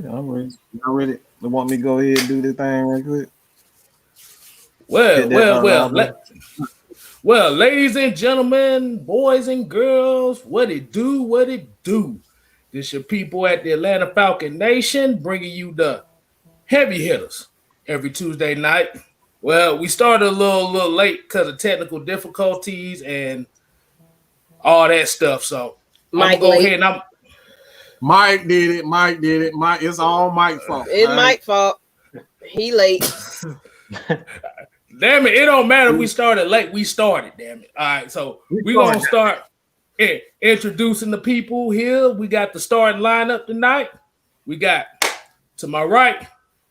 I'm ready. Y'all ready? You want me to go ahead and do this thing right quick? Well, Hit that well, well, live button. well, ladies and gentlemen, boys and girls, what it do, what it do. This your people at the Atlanta Falcon Nation bringing you the heavy hitters every Tuesday night. Well, we started a little late because of technical difficulties and all that stuff. So I'm gonna Mike go late. ahead and I'm Mike did it. Mike did it. Mike, it's all Mike's fault. It's all right? Mike's fault. He late. damn it, it don't matter if we started late, we started, damn it. All right, so we're gonna start introducing the people here. We got the starting lineup tonight. We got to my right,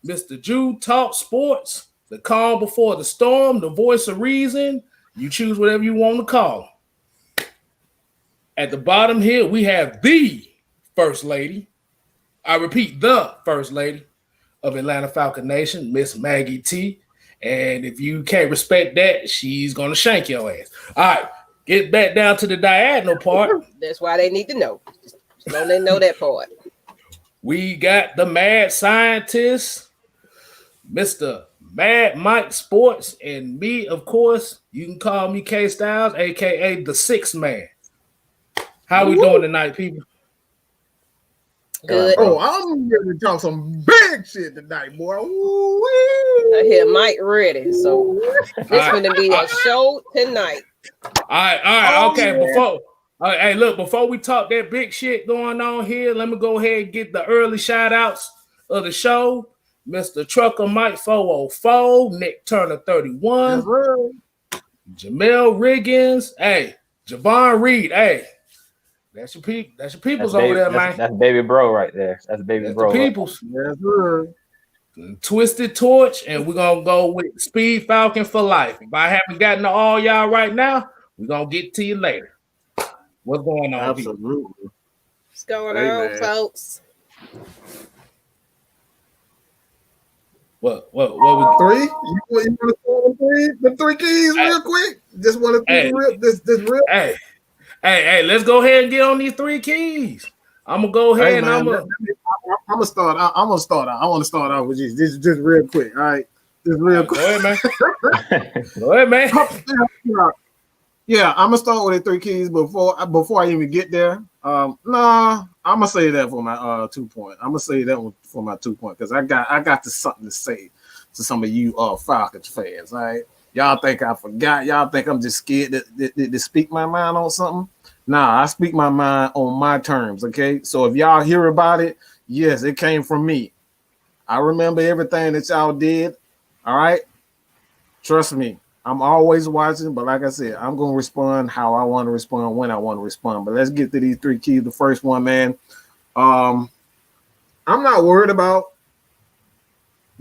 Mr. Jew Talk Sports, the calm before the storm, the voice of reason. You choose whatever you want to call. At the bottom here, we have the First Lady. I repeat, the First Lady of Atlanta Falcon Nation, Miss Maggie T. And if you can't respect that, she's going to shank your ass. All right, get back down to the diagonal part. That's why they need to know. Just don't let them know that part. We got the mad scientist, Mr. Mad Mike Sports, and me, of course. You can call me KStylz, aka the Sixth Man. How we doing tonight, people? Good. Oh, I'm ready to talk some big shit tonight, boy. I hear Mike ready. So this gonna be a show tonight. All right, okay. Hey, look, before we talk that big shit going on here, let me go ahead and get the early shout outs of the show. Mr. Trucker Mike 404, Nick Turner 31, Jamel Riggins, hey, Javon Reed, hey. That's your people. That's your peoples over there, man. That's baby bro right there. That's baby That's bro. the peoples. Yes, sir. Twisted Torch, and we're gonna go with Speed Falcon for life. If I haven't gotten to all y'all right now, we're gonna get to you later. What's going on? Absolutely. What's going Hey, on, man. folks? What we Three? You want to start with three? The three keys real quick? Just want to real this real. Hey, let's go ahead and get on these three keys. I'm gonna go ahead and I'm gonna start. I want to start out with you. This just real quick. All right, just real quick. Go ahead, man. Go ahead, man. Yeah, I'm gonna start with the three keys before I even get there. Nah, I'm gonna say that for my 2 point. I'm gonna say that one for my 2 point because I got something to say to some of you Falcons fans. All right, y'all think I forgot? Y'all think I'm just scared to speak my mind on something? Nah, I speak my mind on my terms. Okay, so if y'all hear about it, yes, it came from me. I remember everything that y'all did. All right, trust me. I'm always watching, but like I said, I'm going to respond how I want to respond when I want to respond. But let's get to these three keys. The first one, man, I'm not worried about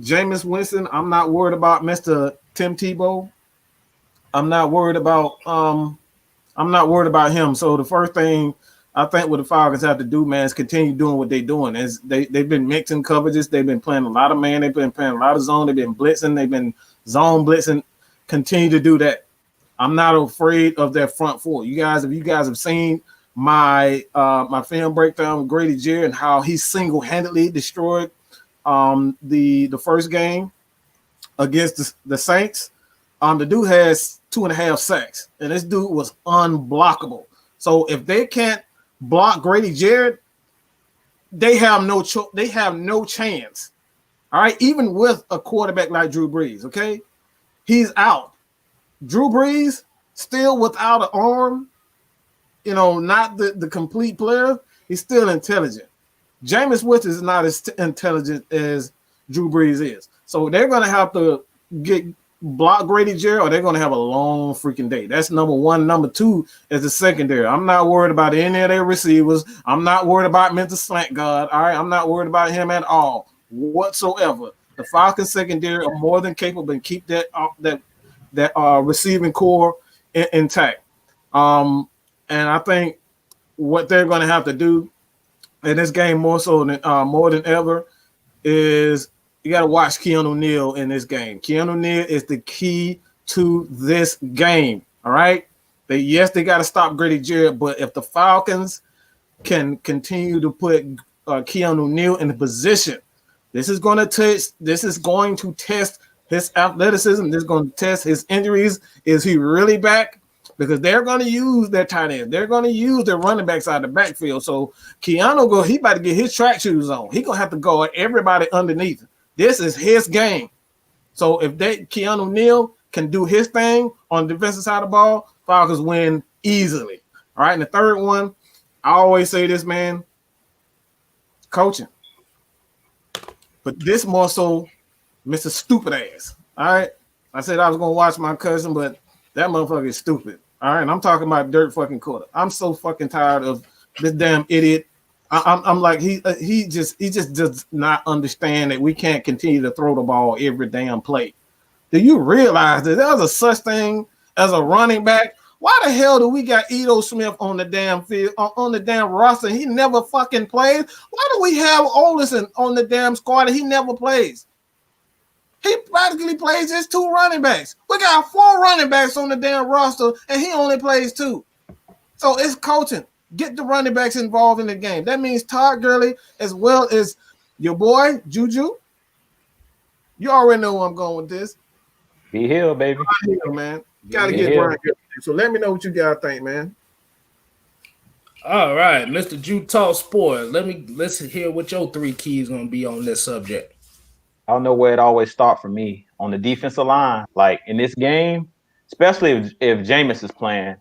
Jameis Winston. I'm not worried about Mr. Tim Tebow. I'm not worried about him. So the first thing I think what the Falcons have to do, man, is continue doing what they're doing. As they've been mixing coverages, they've been playing a lot of man, they've been playing a lot of zone, they've been blitzing, they've been zone blitzing. Continue to do that. I'm not afraid of that front four. If you guys have seen my my film breakdown with Grady Jarrett and how he single-handedly destroyed the first game against the Saints, the dude has 2.5 sacks, and this dude was unblockable. So if they can't block Grady Jarrett, they have no chance. All right, even with a quarterback like Drew Brees, okay? He's out. Drew Brees still without an arm, not the complete player. He's still intelligent. Jameis Winston is not as intelligent as Drew Brees is. So they're going to have to block Grady Jarrett, or they're going to have a long freaking day. That's number one. Number two is the secondary. I'm not worried about any of their receivers. I'm not worried about mental slant guard. All right, I'm not worried about him at all whatsoever. The Falcons secondary are more than capable and keep that receiving core intact. And I think what they're going to have to do in this game more than ever is you got to watch Keanu Neal in this game. Keanu Neal is the key to this game. All right. They got to stop Grady Jarrett, but if the Falcons can continue to put Keanu Neal in the position. This is going to test his athleticism. This is going to test his injuries. Is he really back? Because they're going to use their tight end. They're going to use their running backs out of the backfield. So Keanu he about to get his track shoes on. He going to have to guard everybody underneath. This is his game. So if Keanu Neal can do his thing on the defensive side of the ball, Falcons win easily. All right, and the third one, I always say this, man, coaching. But this more so Mr. Stupid Ass. All right, I said I was going to watch my cousin, but that motherfucker is stupid. All right, and I'm talking about dirt fucking quarter. I'm so fucking tired of this damn idiot. I'm like he just does not understand that we can't continue to throw the ball every damn play. Do you realize that there's a such thing as a running back? Why the hell do we got Edo Smith on the damn field on the damn roster? He never fucking plays. Why do we have Olsen on the damn squad and he never plays? He practically plays just 2 running backs. We got 4 running backs on the damn roster, and he only plays 2. So it's coaching. Get the running backs involved in the game. That means Todd Gurley as well as your boy, Juju. You already know where I'm going with this. Be healed, baby. Be healed, man. Got to get Brian Gurley. So let me know what you guys think, man. All right, Mr. Jew Talk Sport. Let's hear what your 3 keys gonna be on this subject. I don't know where it always starts for me on the defensive line. Like in this game, especially if Jameis is playing,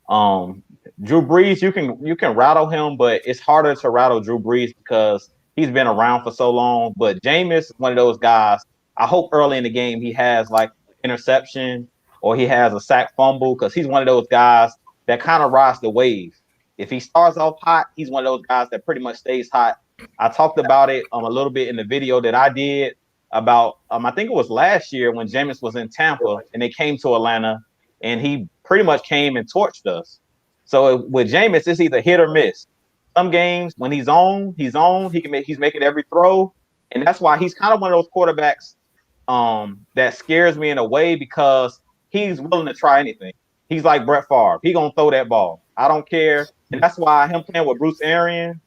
Drew Brees, you can rattle him, but it's harder to rattle Drew Brees because he's been around for so long. But Jameis is one of those guys. I hope early in the game he has like interception or he has a sack fumble because he's one of those guys that kind of rides the wave. If he starts off hot, he's one of those guys that pretty much stays hot. I talked about it a little bit in the video that I did about I think it was last year when Jameis was in Tampa and they came to Atlanta and he pretty much came and torched us. So with Jameis, it's either hit or miss. Some games when he's on, he's making every throw, and that's why he's kind of one of those quarterbacks that scares me in a way because he's willing to try anything. He's like Brett Favre. He gonna throw that ball. I don't care, and that's why him playing with Bruce Arians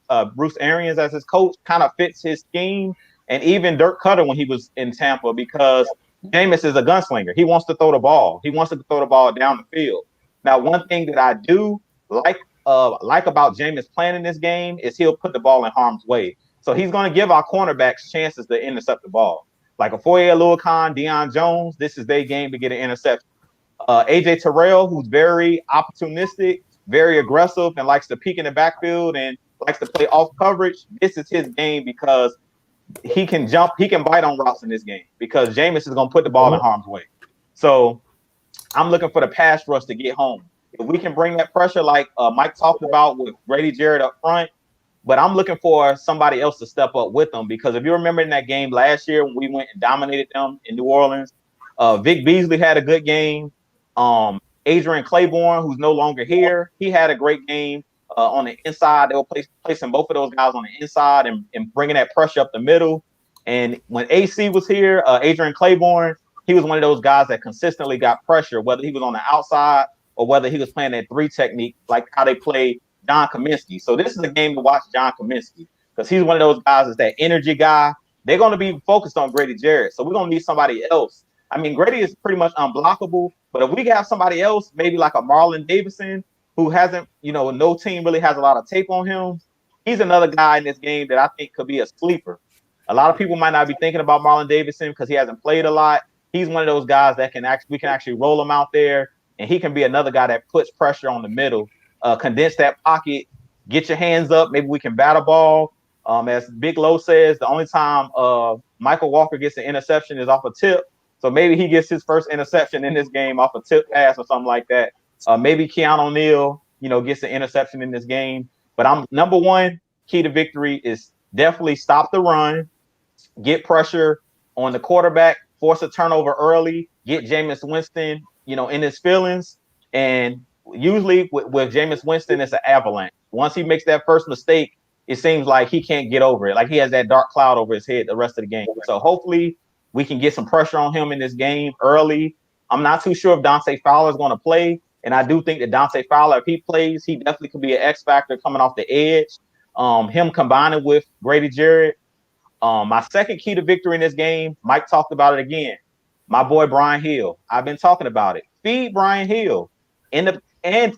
as his coach kind of fits his scheme, and even Dirk Cutter when he was in Tampa because Jameis is a gunslinger. He wants to throw the ball. He wants to throw the ball down the field. Now, one thing that I do like about Jameis playing in this game is he'll put the ball in harm's way. So he's going to give our cornerbacks chances to intercept the ball. Like a Foye Oluokun, Deion Jones, this is their game to get an interception. AJ Terrell, who's very opportunistic, very aggressive, and likes to peek in the backfield and likes to play off coverage. This is his game because he can jump, he can bite on routes in this game because Jameis is going to put the ball in harm's way. So I'm looking for the pass rush to get home. If we can bring that pressure like Mike talked about with Grady Jarrett up front, but I'm looking for somebody else to step up with them because if you remember in that game last year when we went and dominated them in New Orleans, Vic Beasley had a good game. Adrian Claiborne, who's no longer here, he had a great game on the inside. They were placing both of those guys on the inside and bringing that pressure up the middle. And when AC was here, Adrian Claiborne, he was one of those guys that consistently got pressure, whether he was on the outside or whether he was playing that 3 technique, like how they play John Kaminsky. So this is a game to watch John Kaminsky because he's one of those guys that's that energy guy. They're going to be focused on Grady Jarrett. So we're going to need somebody else. I mean, Grady is pretty much unblockable, but if we have somebody else, maybe like a Marlon Davidson, who hasn't, no team really has a lot of tape on him, he's another guy in this game that I think could be a sleeper. A lot of people might not be thinking about Marlon Davidson because he hasn't played a lot. He's one of those guys that we can actually roll him out there, and he can be another guy that puts pressure on the middle, condense that pocket, get your hands up. Maybe we can bat a ball. As Big Low says, the only time Michael Walker gets an interception is off a tip. So maybe he gets his first interception in this game off a tip pass or something like that. Maybe Keanu Neal, gets an interception in this game. But I'm number one key to victory is definitely stop the run, get pressure on the quarterback, force a turnover early, get Jameis Winston, in his feelings. And usually with Jameis Winston, it's an avalanche. Once he makes that first mistake, it seems like he can't get over it. Like he has that dark cloud over his head the rest of the game. So hopefully we can get some pressure on him in this game early. I'm not too sure if Dante Fowler is going to play. And I do think that Dante Fowler, if he plays, he definitely could be an X factor coming off the edge. Him combining with Grady Jarrett. My second key to victory in this game, Mike talked about it again. My boy Brian Hill. I've been talking about it. Feed Brian Hill and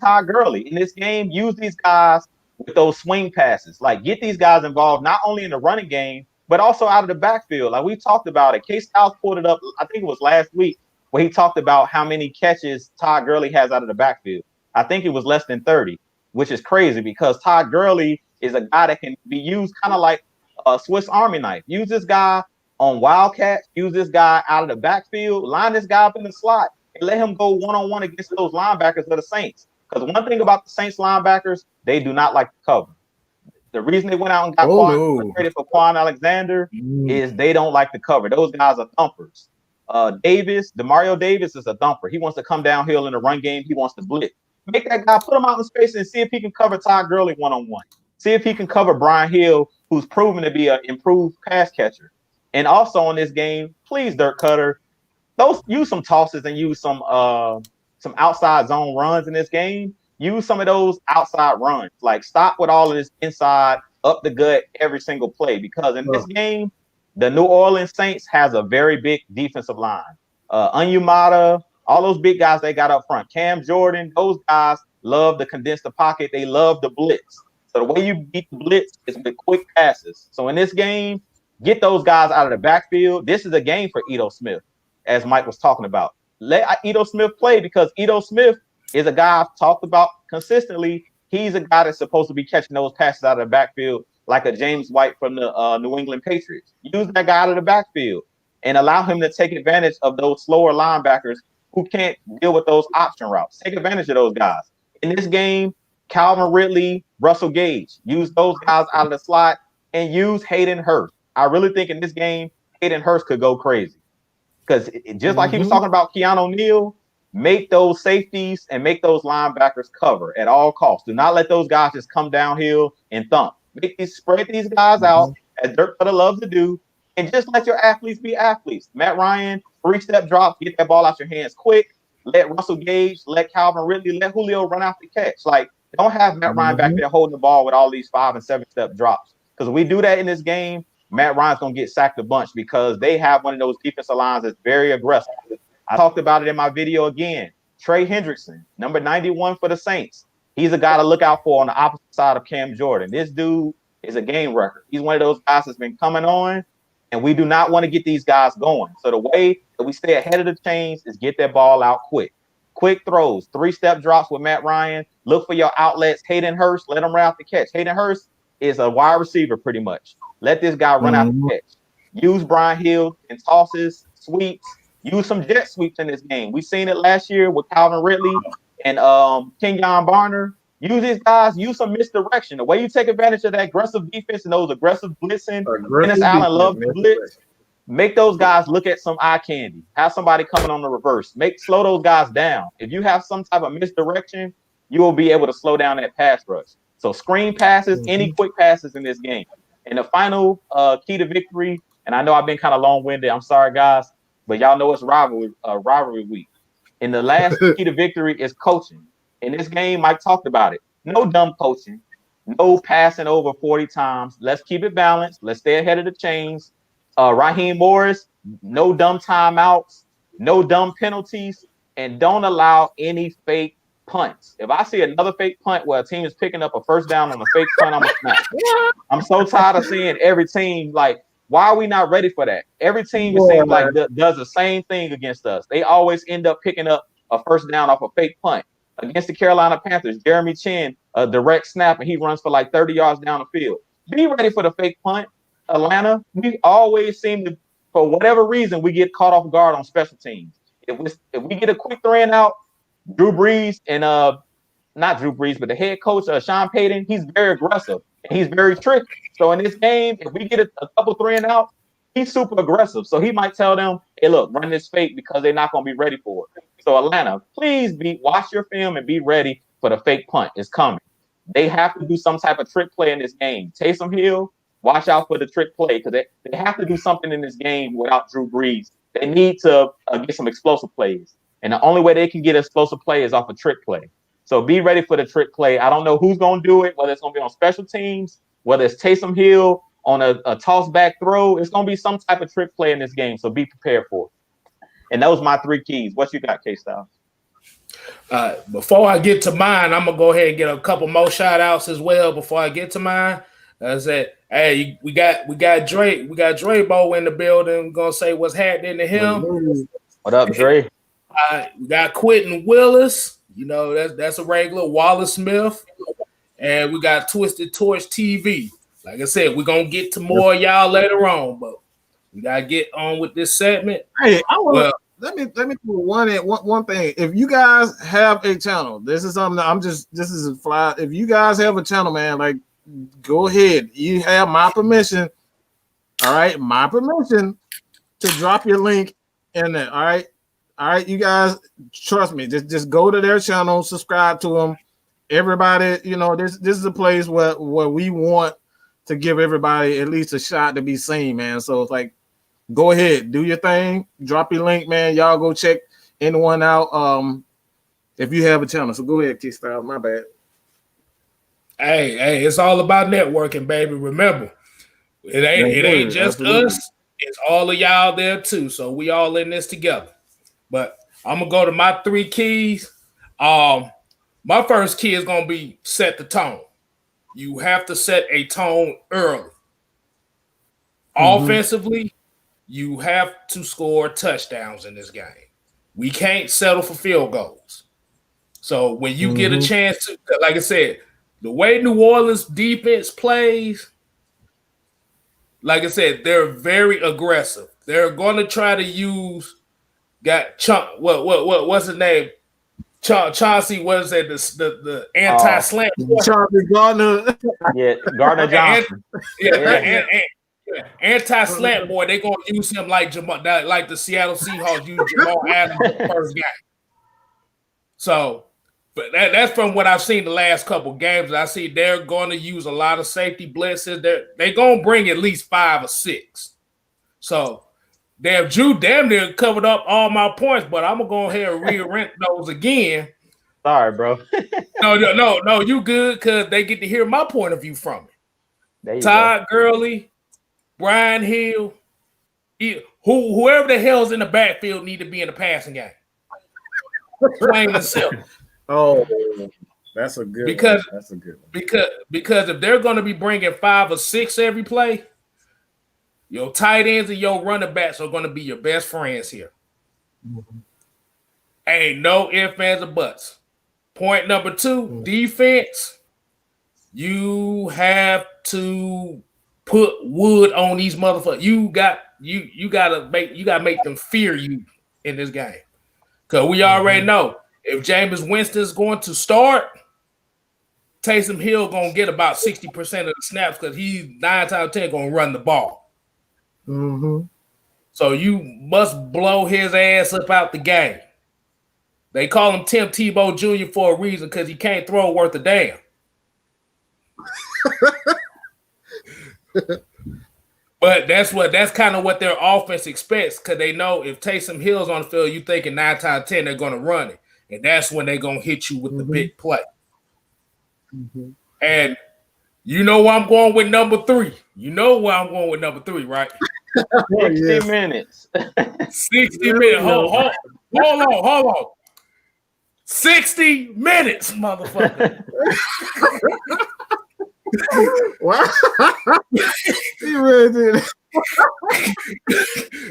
Todd Gurley in this game. Use these guys with those swing passes. Like, get these guys involved not only in the running game, but also out of the backfield. Like we talked about it. KStylz pulled it up, I think it was last week, where he talked about how many catches Todd Gurley has out of the backfield. I think it was less than 30, which is crazy because Todd Gurley is a guy that can be used kind of like a Swiss Army knife. Use this guy on Wildcats, use this guy out of the backfield, line this guy up in the slot, and let him go one-on-one against those linebackers of the Saints. Because one thing about the Saints linebackers, they do not like to cover. The reason they went out and got traded for Quan Alexander is they don't like to cover. Those guys are thumpers. Demario Davis is a thumper. He wants to come downhill in the run game. He wants to blitz. Make that guy, put him out in space and see if he can cover Todd Gurley one-on-one. See if he can cover Brian Hill, who's proven to be an improved pass catcher. And also in this game, please, Dirk Cutter, use some tosses and use some outside zone runs in this game. Use some of those outside runs. Like, stop with all of this inside, up the gut every single play. Because in this game, the New Orleans Saints has a very big defensive line. Onyemata, all those big guys they got up front. Cam Jordan, those guys love to condense the pocket. They love the blitz. So the way you beat the blitz is with quick passes. So in this game, get those guys out of the backfield. This is a game for Ito Smith, as Mike was talking about. Let Ito Smith play because Ito Smith is a guy I've talked about consistently. He's a guy that's supposed to be catching those passes out of the backfield like a James White from the New England Patriots. Use that guy out of the backfield and allow him to take advantage of those slower linebackers who can't deal with those option routes. Take advantage of those guys. In this game, Calvin Ridley, Russell Gage, use those guys out of the slot and use Hayden Hurst. I really think in this game, Hayden Hurst could go crazy. Because just like he was talking about Keanu O'Neal, make those safeties and make those linebackers cover at all costs. Do not let those guys just come downhill and thump. Spread these guys out, as Dirk Cutter loves to do, and just let your athletes be athletes. Matt Ryan, 3-step drop, get that ball out your hands quick. Let Russell Gage, let Calvin Ridley, let Julio run out the catch. Like, don't have Matt Ryan back there holding the ball with all these 5 and 7-step drops. Because if we do that in this game, Matt Ryan's going to get sacked a bunch because they have one of those defensive lines that's very aggressive. I talked about it in my video again. Trey Hendrickson, number 91 for the Saints. He's a guy to look out for on the opposite side of Cam Jordan. This dude is a game record. He's one of those guys that's been coming on, and we do not want to get these guys going. So the way that we stay ahead of the chains is get that ball out quick. Quick throws, 3-step drops with Matt Ryan. Look for your outlets. Hayden Hurst, let him run out the catch. Hayden Hurst is a wide receiver pretty much. Let this guy run out the catch. Use Brian Hill in tosses, sweeps. Use some jet sweeps in this game. We've seen it last year with Calvin Ridley and Kenyon Barner. Use these guys. Use some misdirection. The way you take advantage of that aggressive defense and those aggressive blitzing, Dennis Allen loves to blitz. Make those guys look at some eye candy. Have somebody coming on the reverse. Slow those guys down. If you have some type of misdirection, you will be able to slow down that pass rush. So screen passes, any quick passes in this game. And the final key to victory, and I know I've been kind of long-winded. I'm sorry, guys, but y'all know it's rivalry week. And the last key to victory is coaching. In this game, Mike talked about it. No dumb coaching. No passing over 40 times. Let's keep it balanced. Let's stay ahead of the chains. Raheem Morris, no dumb timeouts, no dumb penalties, and don't allow any fake punts. If I see another fake punt where a team is picking up a first down on a fake punt, I'm a snap. I'm so tired of seeing every team, like, why are we not ready for that? Every team, it seems like, does the same thing against us. They always end up picking up a first down off a fake punt. Against the Carolina Panthers, Jeremy Chin, a direct snap, and he runs for like 30 yards down the field. Be ready for the fake punt. Atlanta, we always seem to, for whatever reason, we get caught off guard on special teams. If we get a quick 3 and out, Drew Brees and not Drew Brees, but the head coach, Sean Payton, he's very aggressive and he's very tricky. So in this game, if we get a couple 3 and out, he's super aggressive. So he might tell them, hey, look, run this fake because they're not going to be ready for it. So Atlanta, please watch your film and be ready for the fake punt. It's coming. They have to do some type of trick play in this game. Taysom Hill, watch out for the trick play because they have to do something in this game without Drew Brees. They need to get some explosive plays. And the only way they can get explosive play is off a trick play. So be ready for the trick play. I don't know who's going to do it, whether it's going to be on special teams whether it's Taysom Hill on a toss back throw, it's gonna be some type of trick play in this game. So be prepared for it. And those my 3 keys. What you got, KStylz? Before I get to mine, I'm gonna go ahead and get a couple more shout outs as well. Before I get to mine, I said, hey, we got Dre, Bo in the building. I'm gonna say what's happening to him. What up, Dre? We got Quentin Willis. You know, that's a regular. Wallace Smith, and we got Twisted Torch TV. Like I said, we're gonna get to more of y'all later on, but we gotta get on with this segment. Hey, let me do one thing. If you guys have a channel, this is something this is a fly. If you guys have a channel, man, like go ahead. You have my permission. All right, my permission to drop your link in there. All right, you guys trust me. Just go to their channel, subscribe to them. Everybody, you know, this is a place where we want to give everybody at least a shot to be seen, man. So it's like, go ahead, do your thing, drop your link, man. Y'all go check anyone out. If you have a channel, so go ahead, KStylz. My bad. Hey, it's all about networking, baby. Remember, it ain't just absolutely us. It's all of y'all there too. So we all in this together. But I'm gonna go to my 3 keys. My first key is gonna be set the tone. You have to set a tone early. Offensively, you have to score touchdowns in this game. We can't settle for field goals. So when you get a chance to, like I said, the way New Orleans defense plays, like I said, they're very aggressive. They're going to try to use what's his name? Chauncey, what is that? The anti-slant. Chauncey Gardner. Yeah, Gardner Johnson. Anti-slant boy. They're gonna use him like the Seattle Seahawks used Jamal Adams in the first game. So, but that's from what I've seen the last couple games. I see they're going to use a lot of safety blitzes. They're gonna bring at least 5 or 6. So. Drew damn near covered up all my points, but I'm gonna go ahead and rearrange those again. Sorry, bro. No, you good because they get to hear my point of view from it. Todd Gurley, Brian Hill, whoever the hell's in the backfield need to be in the passing game. Plain and simple. Oh, that's a good one. That's a good one. Because if they're going to be bringing 5 or 6 every play, your tight ends and your running backs are going to be your best friends here. Ain't no ifs, ands, or buts. Point number 2, defense. You have to put wood on these motherfuckers. You gotta make them fear you in this game. Because we already know if Jameis Winston's going to start, Taysom Hill gonna get about 60% of the snaps because he's 9 times out of 10 gonna run the ball. So you must blow his ass up out the game. They call him Tim Tebow Jr. for a reason because he can't throw worth a damn. But that's kind of what their offense expects because they know if Taysom Hill's on the field, you thinking 9 times out of 10 they're going to run it, and that's when they're going to hit you with the big play. And you know where I'm going with number 3. You know where I'm going with number 3, right? 60 minutes. 60 minutes. Hold on. 60 minutes, motherfucker. Wow. He really did.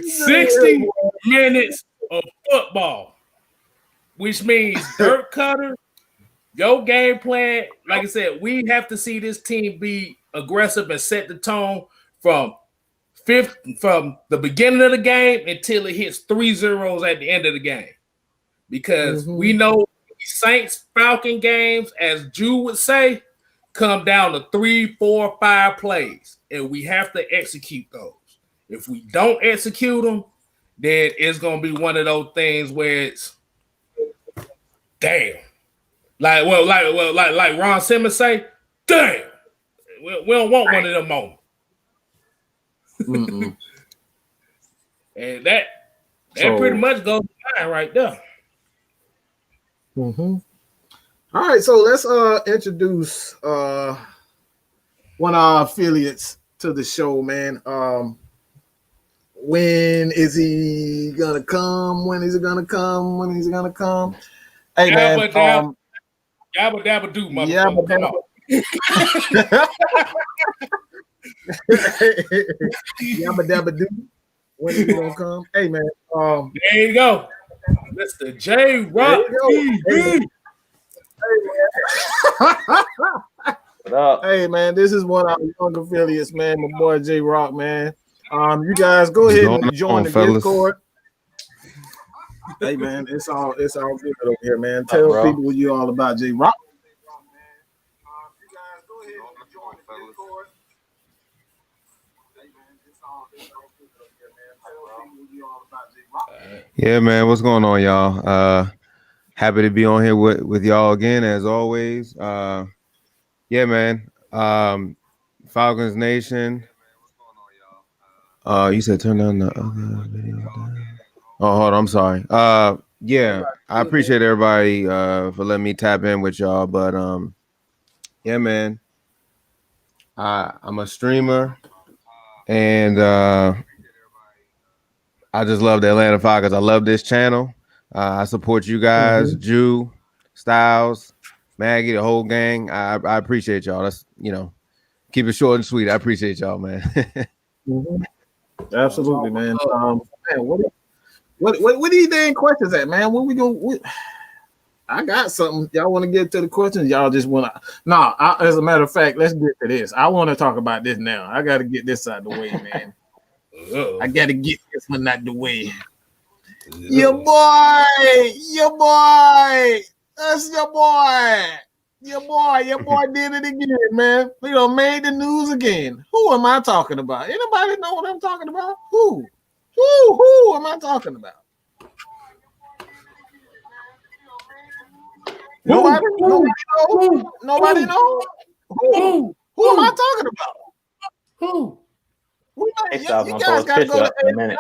60 minutes of football, which means dirt cutter, your game plan. Like I said, we have to see this team be aggressive and set the tone from the beginning of the game until it hits 3 zeros at the end of the game. Because we know Saints Falcon games, as Drew would say, come down to 3, 4, 5 plays, and we have to execute those. If we don't execute them, then it's gonna be one of those things where it's damn. Like Ron Simmons say, damn. We don't want one of them moments. And that pretty much goes fine right there. All right, so let's introduce one of our affiliates to the show, man. When is he gonna come? When is he gonna come? When is he gonna come? Hey, man. Yabba dabba do, motherfucker. Come on. Yabba dabba do. When is he gonna come? Hey, man. There you go, Mr. J Rock TV. Hey, man, this is one of our young affiliates, man. My boy J Rock, man. You guys go ahead and join the Discord. Hey, man, it's all good over here, man. Tell people what you all about, J Rock. Yeah, man, what's going on, y'all? Happy to be on here with y'all again, as always. Yeah, man. Falcons Nation. You said turn down the other video. Oh, hold on, I'm sorry. Yeah, I appreciate everybody for letting me tap in with y'all, but yeah, man. I'm a streamer, and I just love the Atlanta Falcons. I love this channel. I support you guys, Jew, Styles, Maggie, the whole gang. I appreciate y'all. That's, keep it short and sweet. I appreciate y'all, man. Absolutely, man. Man, what these dang questions at, man? What we gonna? I got something. Y'all want to get to the questions? Y'all just want to? No. As a matter of fact, let's get to this. I want to talk about this now. I got to get this out of the way, man. I got to get this one out the way. Your boy, that's your boy. Your boy did it again, man. Made the news again. Who am I talking about? Anybody know what I'm talking about? Who am I talking about? Nobody knows. Who am I talking about? Who? You guys gotta go to in a minute.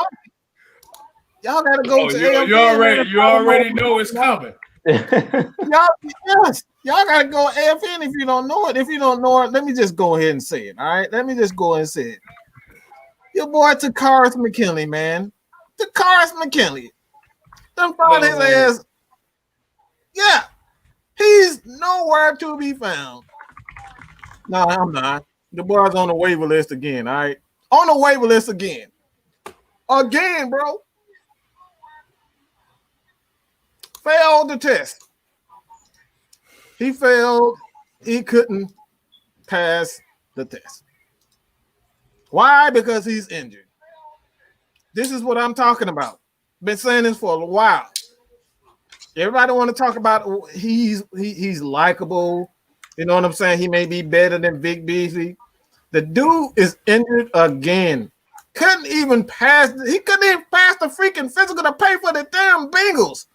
Y'all gotta go to you already know it's coming. Y'all gotta go AFN if you don't know it. If you don't know it, let me just go ahead and say it. All right, let me just go ahead and say it. Your boy Takaris McKinley, man. Takaris McKinley. Them found his ass. Yeah, he's nowhere to be found. No, I'm not. The boy's on the waiver list again. All right, on the waiver list again, bro. Failed the test. He failed. He couldn't pass the test. Why? Because he's injured. This is what I'm talking about. Been saying this for a while. Everybody want to talk about he's likable. You know what I'm saying? He may be better than Vic Beasley. The dude is injured again. Couldn't even pass the freaking physical to pay for the damn Bengals.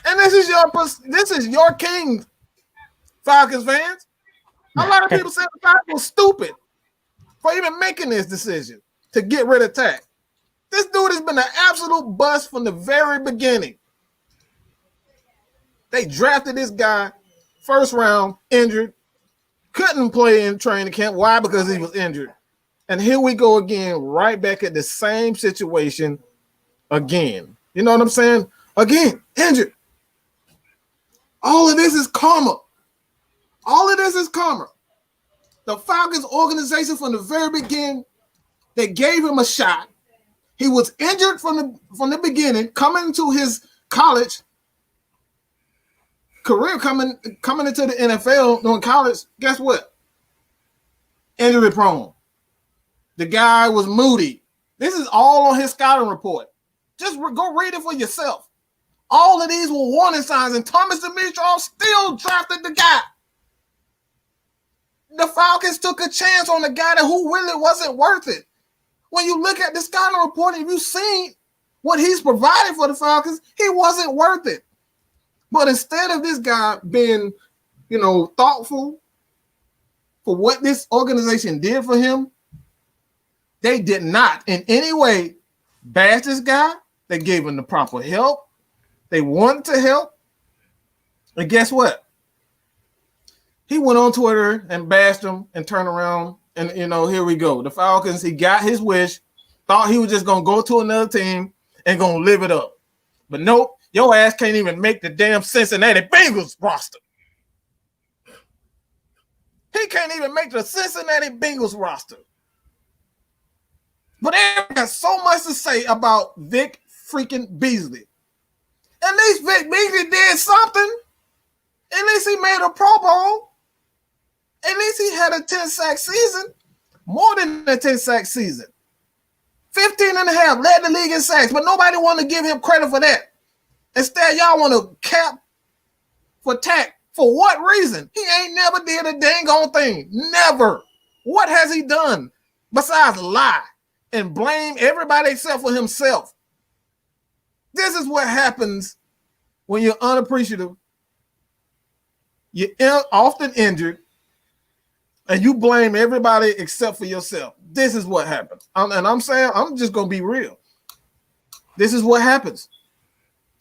And this is your king, Falcons fans. A lot of people said the Falcons was stupid for even making this decision to get rid of Tack. This dude has been an absolute bust from the very beginning. They drafted this guy, first round, injured, couldn't play in training camp. Why? Because he was injured. And here we go again, right back at the same situation again. You know what I'm saying? Again, injured. All of this is karma. The Falcons organization from the very beginning, they gave him a shot. He was injured from the beginning, coming into his college career, coming into the NFL doing college. Guess what? Injury prone. The guy was moody. This is all on his scouting report. Just go read it for yourself. All of these were warning signs, and Thomas Dimitrov still drafted the guy. The Falcons took a chance on the guy who really wasn't worth it. When you look at the scouting report, if you've seen what he's provided for the Falcons, he wasn't worth it. But instead of this guy being, thoughtful for what this organization did for him, they did not in any way bash this guy. They gave him the proper help. They wanted to help. And guess what? he went on Twitter and bashed him and turned around and here we go. The Falcons, he got his wish, thought he was just gonna go to another team and gonna live it up. But nope, your ass can't even make the damn Cincinnati Bengals roster. He can't even make the Cincinnati Bengals roster. But they got so much to say about Vic freaking Beasley. At least Vic Beasley did something. At least he made a Pro Bowl. At least he had a 10-sack season. More than a 10-sack season. 15 and a half, led the league in sacks, but nobody want to give him credit for that. Instead, y'all want to cap for Tack. For what reason? He ain't never did a dang on thing. Never. What has he done besides lie and blame everybody except for himself? This is what happens when you're unappreciative. You're often injured, and you blame everybody except for yourself. This is what happens. And I'm saying, I'm just going to be real. This is what happens.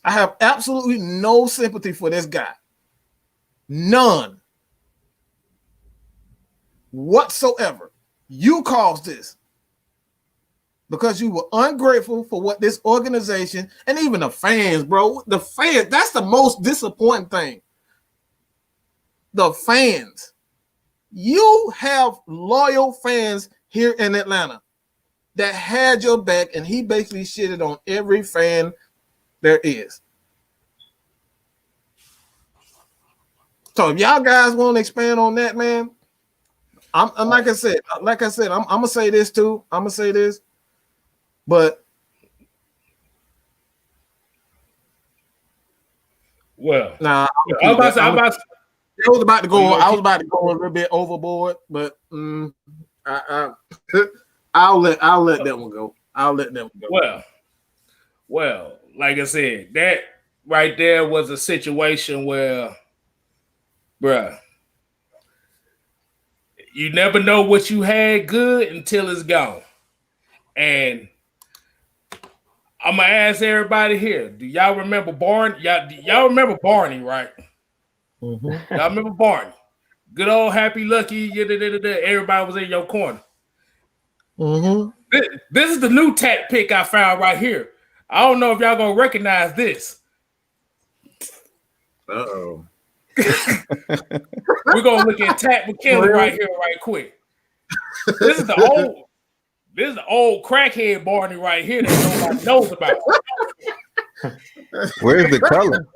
I have absolutely no sympathy for this guy. None. Whatsoever. You caused this. Because you were ungrateful for what this organization and even the fans, bro. The fans, that's the most disappointing thing. The fans. You have loyal fans here in Atlanta that had your back, and he basically shitted on every fan there is. So if y'all guys want to expand on that, man, I'm like I said, I'm gonna say this too. I'm gonna say this, but well, nah, I was about to go a little bit overboard, but I'll let that one go. I'll let that one go. Well, like I said, that right there was a situation where, bruh, you never know what you had good until it's gone. And I'm gonna ask everybody here: do y'all remember Barney? Y'all remember Barney, right? Mm-hmm. Y'all remember Barney? Good old happy lucky. Everybody was in your corner. Mm-hmm. This is the new Tack pick I found right here. I don't know if y'all gonna recognize this. Uh-oh. We're gonna look at Tack McKinley right here, right quick. This is the old crackhead Barney right here that nobody knows about. Where's the color?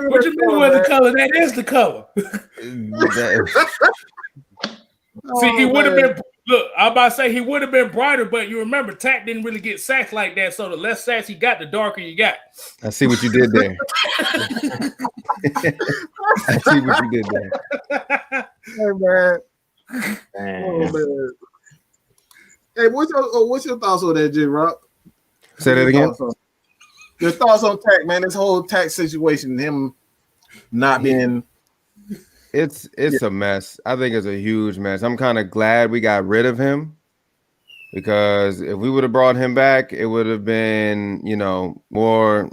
What you mean with the color? That is the color. See, he would have been. Look, I'm about to say he would have been brighter, but you remember Tack didn't really get sacks like that. So the less sacks he got, the darker you got. I see what you did there. I see what you did there. Hey man. Oh, man. Hey, what's your thoughts on that, J Rock? Say that again. Your thoughts on Tack, man? This whole Tack situation, him not being. It's a mess. I think it's a huge mess. I'm kind of glad we got rid of him because if we would have brought him back, it would have been, more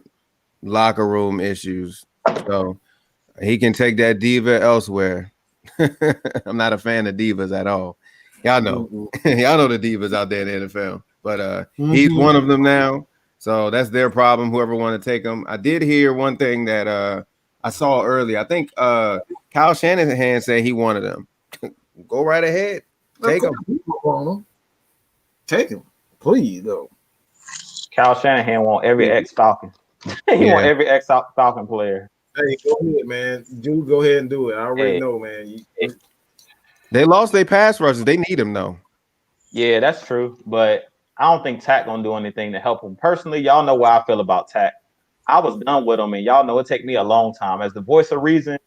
locker room issues. So he can take that diva elsewhere. I'm not a fan of divas at all. Y'all know. Y'all know the divas out there in the NFL. But he's one of them now. So that's their problem, whoever want to take him. I did hear one thing that I saw earlier. I think Kyle Shanahan said he wanted him. Go right ahead. Take him. Take him. Please, though. Kyle Shanahan want every ex-Falcon. Want every ex-Falcon player. Hey, go ahead, man. Dude, go ahead and do it. I already know, man. They lost their pass rushers. They need him, though. Yeah, that's true. But I don't think Tack gonna do anything to help him. Personally, y'all know why I feel about Tack. I was done with him, and y'all know it take me a long time. As the voice of reason,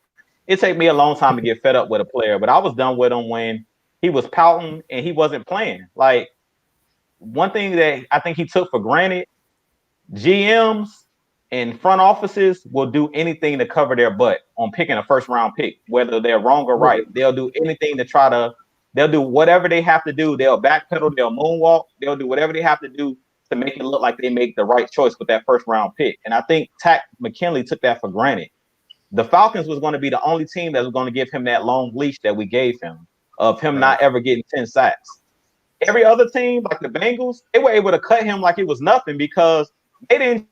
it take me a long time to get fed up with a player. But I was done with him when he was pouting and he wasn't playing. Like, one thing that I think he took for granted, GMs and front offices will do anything to cover their butt on picking a first-round pick, whether they're wrong or right. They'll do anything to they'll do whatever they have to do. They'll backpedal, they'll moonwalk, they'll do whatever they have to do to make it look like they make the right choice with that first-round pick. And I think Tack McKinley took that for granted. the Falcons was going to be the only team that was going to give him that long leash that we gave him of him not ever getting 10 sacks. Every other team, like the Bengals, they were able to cut him like it was nothing because they didn't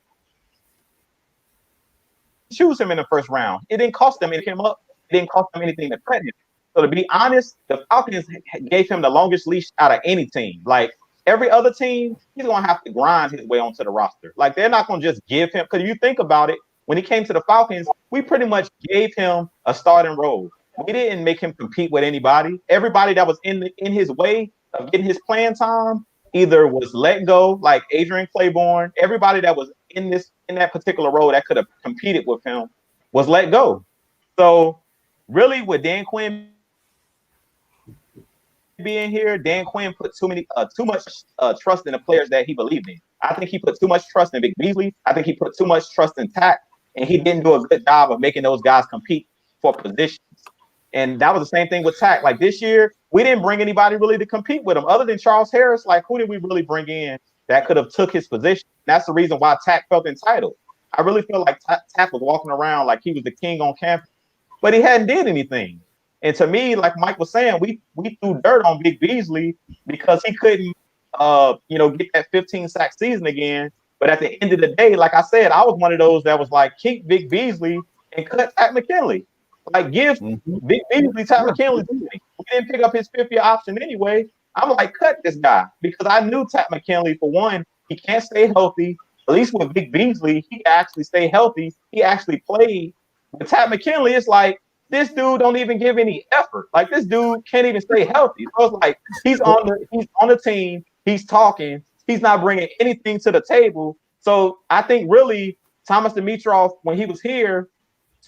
choose him in the first round. It didn't cost them anything up. It didn't cost them anything to cut him. So to be honest, the Falcons gave him the longest leash out of any team. Like every other team, he's going to have to grind his way onto the roster. Like they're not going to just give him, because you think about it, when he came to the Falcons, we pretty much gave him a starting role. We didn't make him compete with anybody. Everybody that was in his way of getting his playing time either was let go, like Adrian Claiborne. Everybody that was in that particular role that could have competed with him was let go. So really, with Dan Quinn being here, Dan Quinn put too much trust in the players that he believed in. I think he put too much trust in Vic Beasley. I think he put too much trust in Tack, and he didn't do a good job of making those guys compete for positions. And that was the same thing with Tack. Like this year, we didn't bring anybody really to compete with him other than Charles Harris. Like who did we really bring in that could have took his position? That's the reason why Tack felt entitled. I really feel like Tack was walking around like he was the king on campus, but he hadn't did anything. And to me, like Mike was saying, we threw dirt on Vic Beasley because he couldn't, get that 15 sack season again. But at the end of the day, like I said, I was one of those that was like, keep Vic Beasley and cut Tack McKinley. Like give Vic Beasley Tack McKinley. We didn't pick up his 5th-year option anyway. I'm like, cut this guy because I knew Tack McKinley, for one, he can't stay healthy. At least with Vic Beasley, he actually stayed healthy. He actually played. With Tack McKinley, it's like, this dude don't even give any effort. Like this dude can't even stay healthy. So it's like he's on the team. He's talking. He's not bringing anything to the table. So I think really Thomas Dimitroff, when he was here,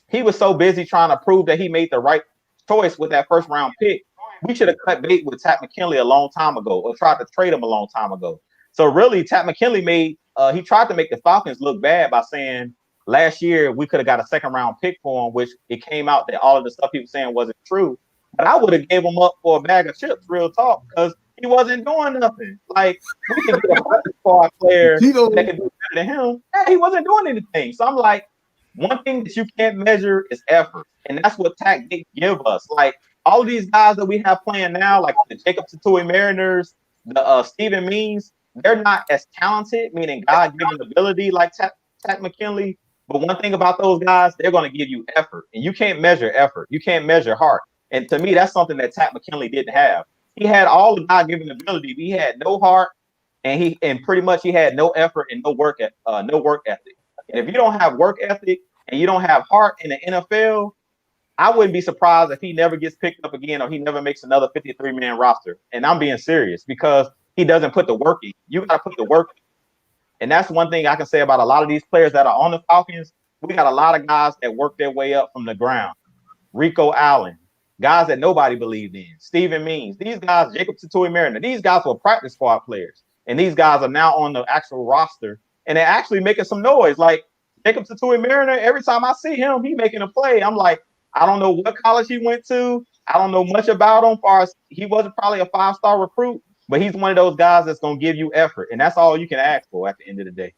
he was so busy trying to prove that he made the right choice with that first round pick. We should have cut bait with Tack McKinley a long time ago, or tried to trade him a long time ago. So really, Tack McKinley he tried to make the Falcons look bad by saying, last year, we could have got a 2nd-round pick for him, which it came out that all of the stuff he was saying wasn't true. But I would have gave him up for a bag of chips, real talk, because he wasn't doing nothing. Like, we could get a practice squad player that could do better than him. Yeah, he wasn't doing anything. So I'm like, one thing that you can't measure is effort. And that's what Tack didn't give us. Like, all of these guys that we have playing now, like the Jacob Tatui Mariners, the Stephen Means, they're not as talented, meaning God-given ability like Tack McKinley. But one thing about those guys, they're going to give you effort, and you can't measure effort. You can't measure heart. And to me, that's something that Tack McKinley didn't have. He had all the God-given ability, but he had no heart, and pretty much he had no effort and no work ethic. And if you don't have work ethic and you don't have heart in the NFL, I wouldn't be surprised if he never gets picked up again or he never makes another 53-man roster. And I'm being serious because he doesn't put the work in. You got to put the work in. And that's one thing I can say about a lot of these players that are on the Falcons. We got a lot of guys that work their way up from the ground. Rico Allen, guys that nobody believed in. Stephen Means, these guys, Jacob Tatui Mariner, these guys were practice squad players. And these guys are now on the actual roster. And they're actually making some noise. Like Jacob Tatui Mariner, every time I see him, he making a play. I'm like, I don't know what college he went to. I don't know much about him. Far as he wasn't probably a 5-star recruit. But he's one of those guys that's going to give you effort. And that's all you can ask for at the end of the day.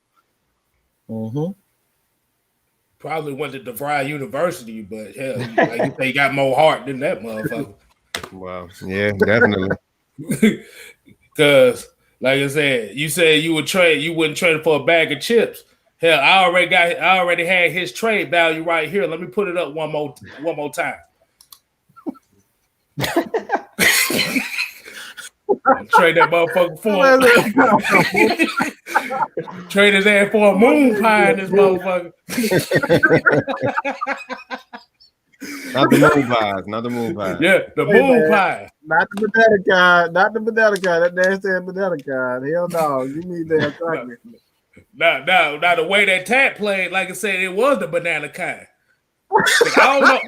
Mm-hmm. Probably went to DeVry University, but hell, like you say, he got more heart than that motherfucker. Wow. Yeah, definitely. Because, like I said you wouldn't trade it for a bag of chips. Hell, I already had his trade value right here. Let me put it up one more time. Trade that motherfucker for trade his ass for a moon pie in this motherfucker. Not the moon pie. Yeah, the moon pie. Not the banana card. That nasty banana card. Hell no. You need that chocolate. Now the way that Tat played, like I said, it was the banana kind. I don't know.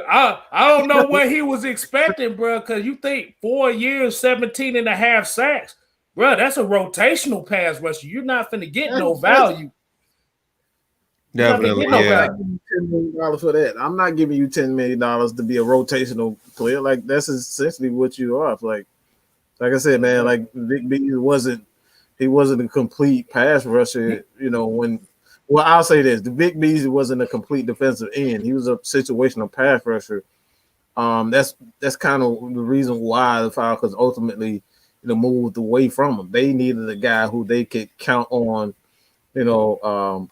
I don't know what he was expecting, bro, because you think 4 years, 17 and a half sacks, bro, that's a rotational pass rusher. You're not finna get no value. Definitely, yeah. $10 million for that. I'm not giving you $10 million to be a rotational player. Like that's essentially what you are. Like I said, man, like Vic B wasn't a complete pass rusher, when Well, I'll say this: the Vic Beasley wasn't a complete defensive end. He was a situational pass rusher. That's kind of the reason why the Falcons ultimately, moved away from him. They needed a guy who they could count on,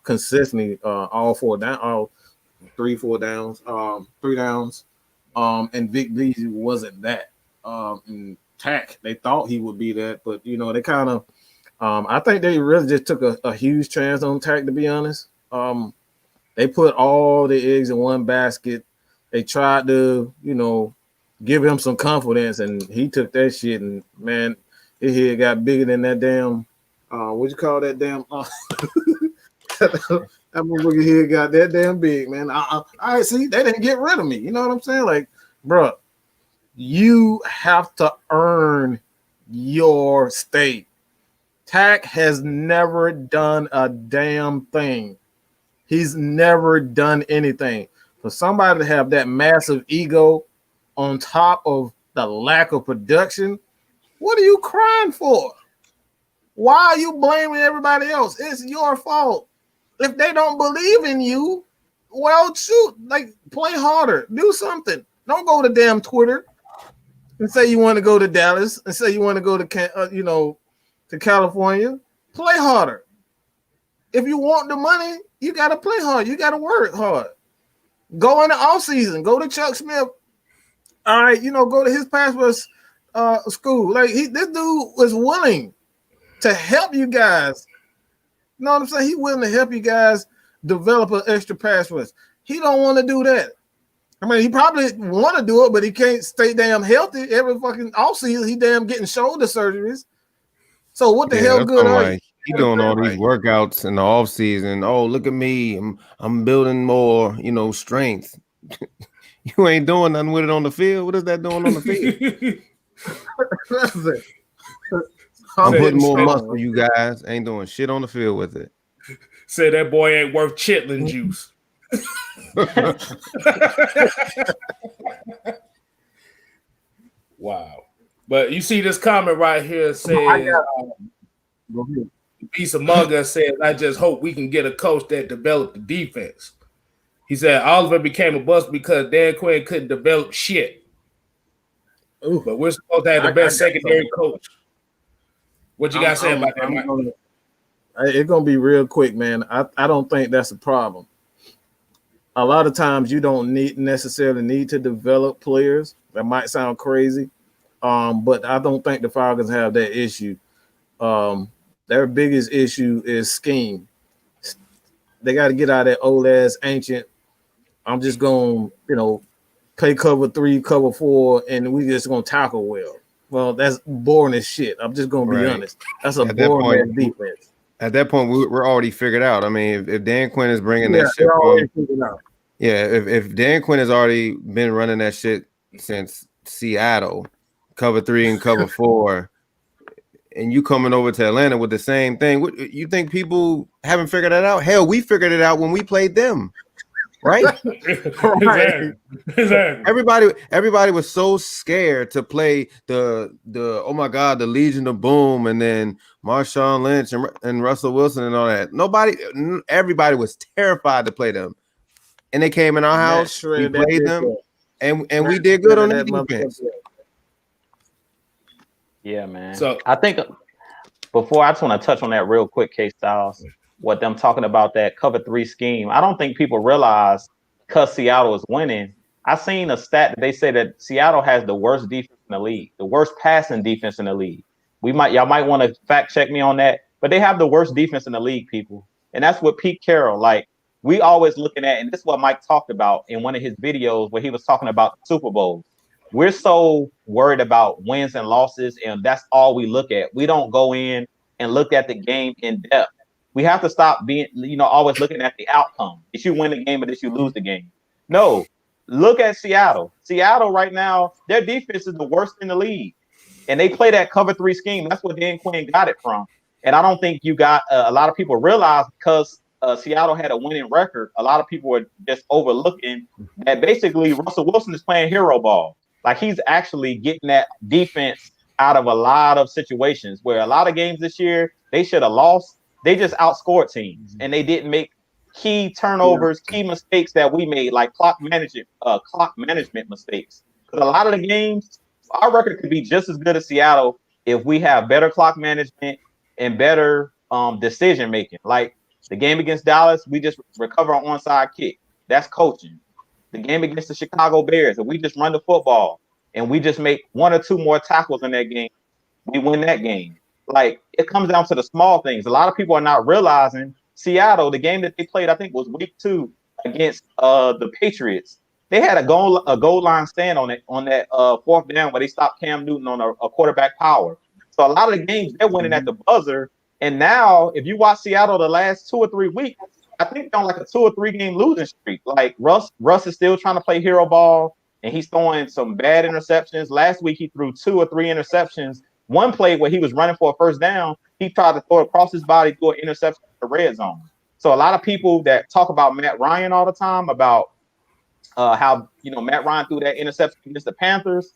consistently all 3 downs. And Vic Beasley wasn't that. And Tack, they thought he would be that, but they kind of. I think they really just took a huge chance on Tack, to be honest. They put all the eggs in one basket. They tried to, give him some confidence, and he took that shit, and man, his head got bigger than that damn. What you call that damn? That motherfucker head got that damn big, man. I see they didn't get rid of me. You know what I'm saying? Like, bro, you have to earn your state. Tack has never done a damn thing. He's never done anything. For somebody to have that massive ego on top of the lack of production, what are you crying for? Why are you blaming everybody else? It's your fault. If they don't believe in you, well, shoot, like play harder, do something. Don't go to damn Twitter and say you want to go to Dallas and say you want to go to to California. Play harder. If you want the money, you got to play hard. You got to work hard. Go in the off season. Go to Chuck Smith. All right, go to his pass rush school. Like this dude was willing to help you guys. You know what I'm saying? He willing to help you guys develop an extra pass rush. He don't want to do that. I mean, he probably want to do it, but he can't stay damn healthy every fucking off season. He damn getting shoulder surgeries. So what the hell good are you? He doing all these workouts in the off season. Oh, look at me. I'm building more, strength. You ain't doing nothing with it on the field. What is that doing on the field? I'm putting more muscle, you guys. Ain't doing shit on the field with it. Say that boy ain't worth chitlin juice. Wow. But you see this comment right here saying Beast Among Us says, I just hope we can get a coach that developed the defense. He said Oliver became a bust because Dan Quinn couldn't develop shit. Ooh. But we're supposed to have the best secondary coach. What you got to say about that, Mike? It's going to be real quick, man. I don't think that's a problem. A lot of times you don't necessarily need to develop players. That might sound crazy, but I don't think the Falcons have that issue. Their biggest issue is scheme. They got to get out of that old ass ancient. I'm just going to, play cover 3, cover 4, and we just going to tackle well. Well, that's boring as shit. I'm just going to be honest. That's a boring defense. At that point, we're already figured out. I mean, if Dan Quinn is bringing that shit on, if Dan Quinn has already been running that shit since Seattle, cover 3 and cover 4, and you coming over to Atlanta with the same thing, what, you think people haven't figured that out? Hell, we figured it out when we played them. Right? Exactly. Everybody was so scared to play the oh my god, the Legion of Boom, and then Marshawn Lynch and Russell Wilson and all that. Everybody was terrified to play them, and they came in our house. We played them, and we did good on that defense. Yeah, man. So I think before I just want to touch on that real quick, KStylz. What them talking about that cover 3 scheme. I don't think people realize because Seattle is winning. I seen a stat that they say that Seattle has the worst defense in the league, the worst passing defense in the league. Y'all might want to fact check me on that, but they have the worst defense in the league, people. And that's what Pete Carroll, like we always looking at, and this is what Mike talked about in one of his videos where he was talking about the Super Bowl. We're so worried about wins and losses, and that's all we look at. We don't go in and look at the game in depth. We have to stop being, always looking at the outcome. Did you win the game or did you lose the game? No. Look at Seattle. Seattle right now, their defense is the worst in the league. And they play that cover 3 scheme. That's where Dan Quinn got it from. And I don't think you got a lot of people realize because Seattle had a winning record, a lot of people were just overlooking that basically Russell Wilson is playing hero ball. Like he's actually getting that defense out of a lot of situations where a lot of games this year, they should have lost. They just outscored teams and they didn't make key turnovers, key mistakes that we made, like clock management mistakes. Because a lot of the games, our record could be just as good as Seattle if we have better clock management and better decision making. Like the game against Dallas, we just recover an onside kick. That's coaching. The game against the Chicago Bears, if we just run the football and we just make 1 or 2 more tackles in that game, we win that game. Like, it comes down to the small things. A lot of people are not realizing Seattle, the game that they played, I think was week 2 against the Patriots. They had a goal line stand on that 4th down where they stopped Cam Newton on a quarterback power. So a lot of the games they're winning at the buzzer. And now, if you watch Seattle the last 2 or 3 weeks, I think they're on like a 2 or 3 game losing streak. Like Russ is still trying to play hero ball, and he's throwing some bad interceptions. Last week he threw 2 or 3 interceptions. One play where he was running for a first down, he tried to throw it across his body through an interception in the red zone. So a lot of people that talk about Matt Ryan all the time about how Matt Ryan threw that interception against the Panthers,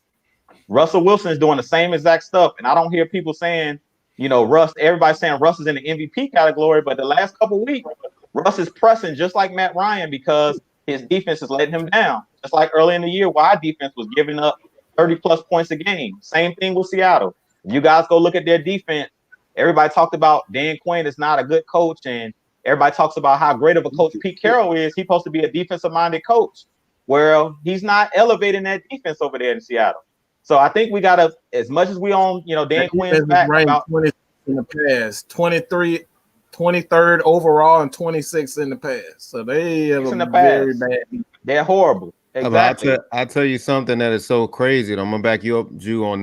Russell Wilson is doing the same exact stuff, and I don't hear people saying, everybody's saying Russ is in the MVP category, but the last couple of weeks, Russ is pressing just like Matt Ryan because his defense is letting him down. Just like early in the year, where our defense was giving up 30-plus points a game. Same thing with Seattle. If you guys go look at their defense, everybody talked about Dan Quinn is not a good coach, and everybody talks about how great of a coach Pete Carroll is. He's supposed to be a defensive-minded coach. Well, he's not elevating that defense over there in Seattle. So I think we got to, as much as we own, Dan Quinn's back about 20 in the past, 23rd overall and 26th in the past. So they have a very bad. They're horrible. Exactly. I tell you something that is so crazy. I'm gonna back you up, Drew, on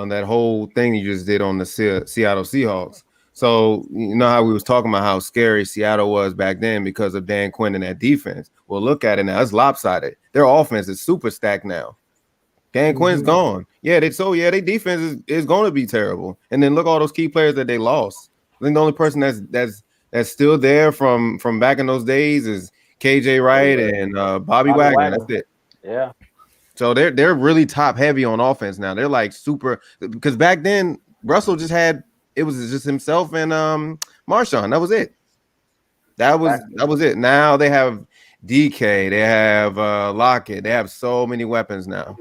that whole thing you just did on the Seattle Seahawks. So you know how we was talking about how scary Seattle was back then because of Dan Quinn and that defense. Well, look at it now; it's lopsided. Their offense is super stacked now. Dan Quinn's gone. Yeah, their defense is going to be terrible. And then look at all those key players that they lost. I think the only person that's still there from back in those days is KJ Wright and Bobby Wagner. That's it. Yeah. So they're really top heavy on offense now. They're like super, because back then Russell just himself and Marshawn. That was it. That was it. Now they have DK. They have Lockett. They have so many weapons now.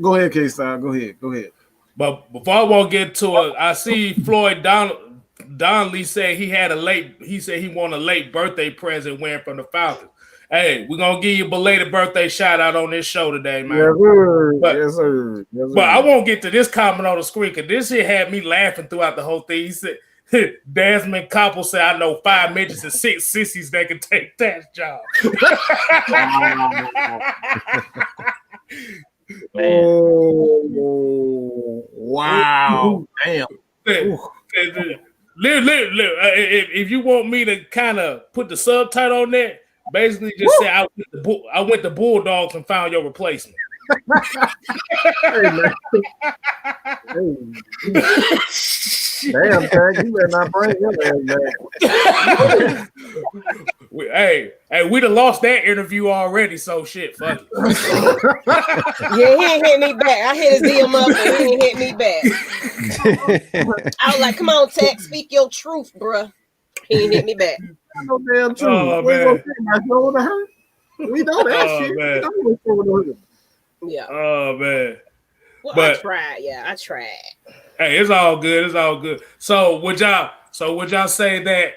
Go ahead, KStylz. Go ahead. But before I won't get to it, I see Floyd Donnelly said he said he won a late birthday present win from the Falcons. Hey, we're gonna give you a belated birthday shout out on this show today, man. Yes, sir. But I won't get to this comment on the screen because this shit had me laughing throughout the whole thing. He said Desmond Koppel said, I know 5 midgets and 6 sissies that can take that job. Oh, wow. Damn. If you want me to kind of put the subtitle on that, basically just say I went to Bulldogs and found your replacement. Hey, man. Damn, Tag, you better not bring him back. Hey, we'd have lost that interview already, so shit, fuck it. Yeah, he ain't hit me back. I hit his DM up and he ain't hit me back. I was like, come on, Tag, speak your truth, bruh. He ain't hit me back. No damn truth. Oh, we man. gonna say my shoulder hurt. We know that shit. Man. We know what's going on. Yeah. Oh, man. Well, But- I tried. Yeah, I tried. Hey, it's all good. It's all good. So would y'all say that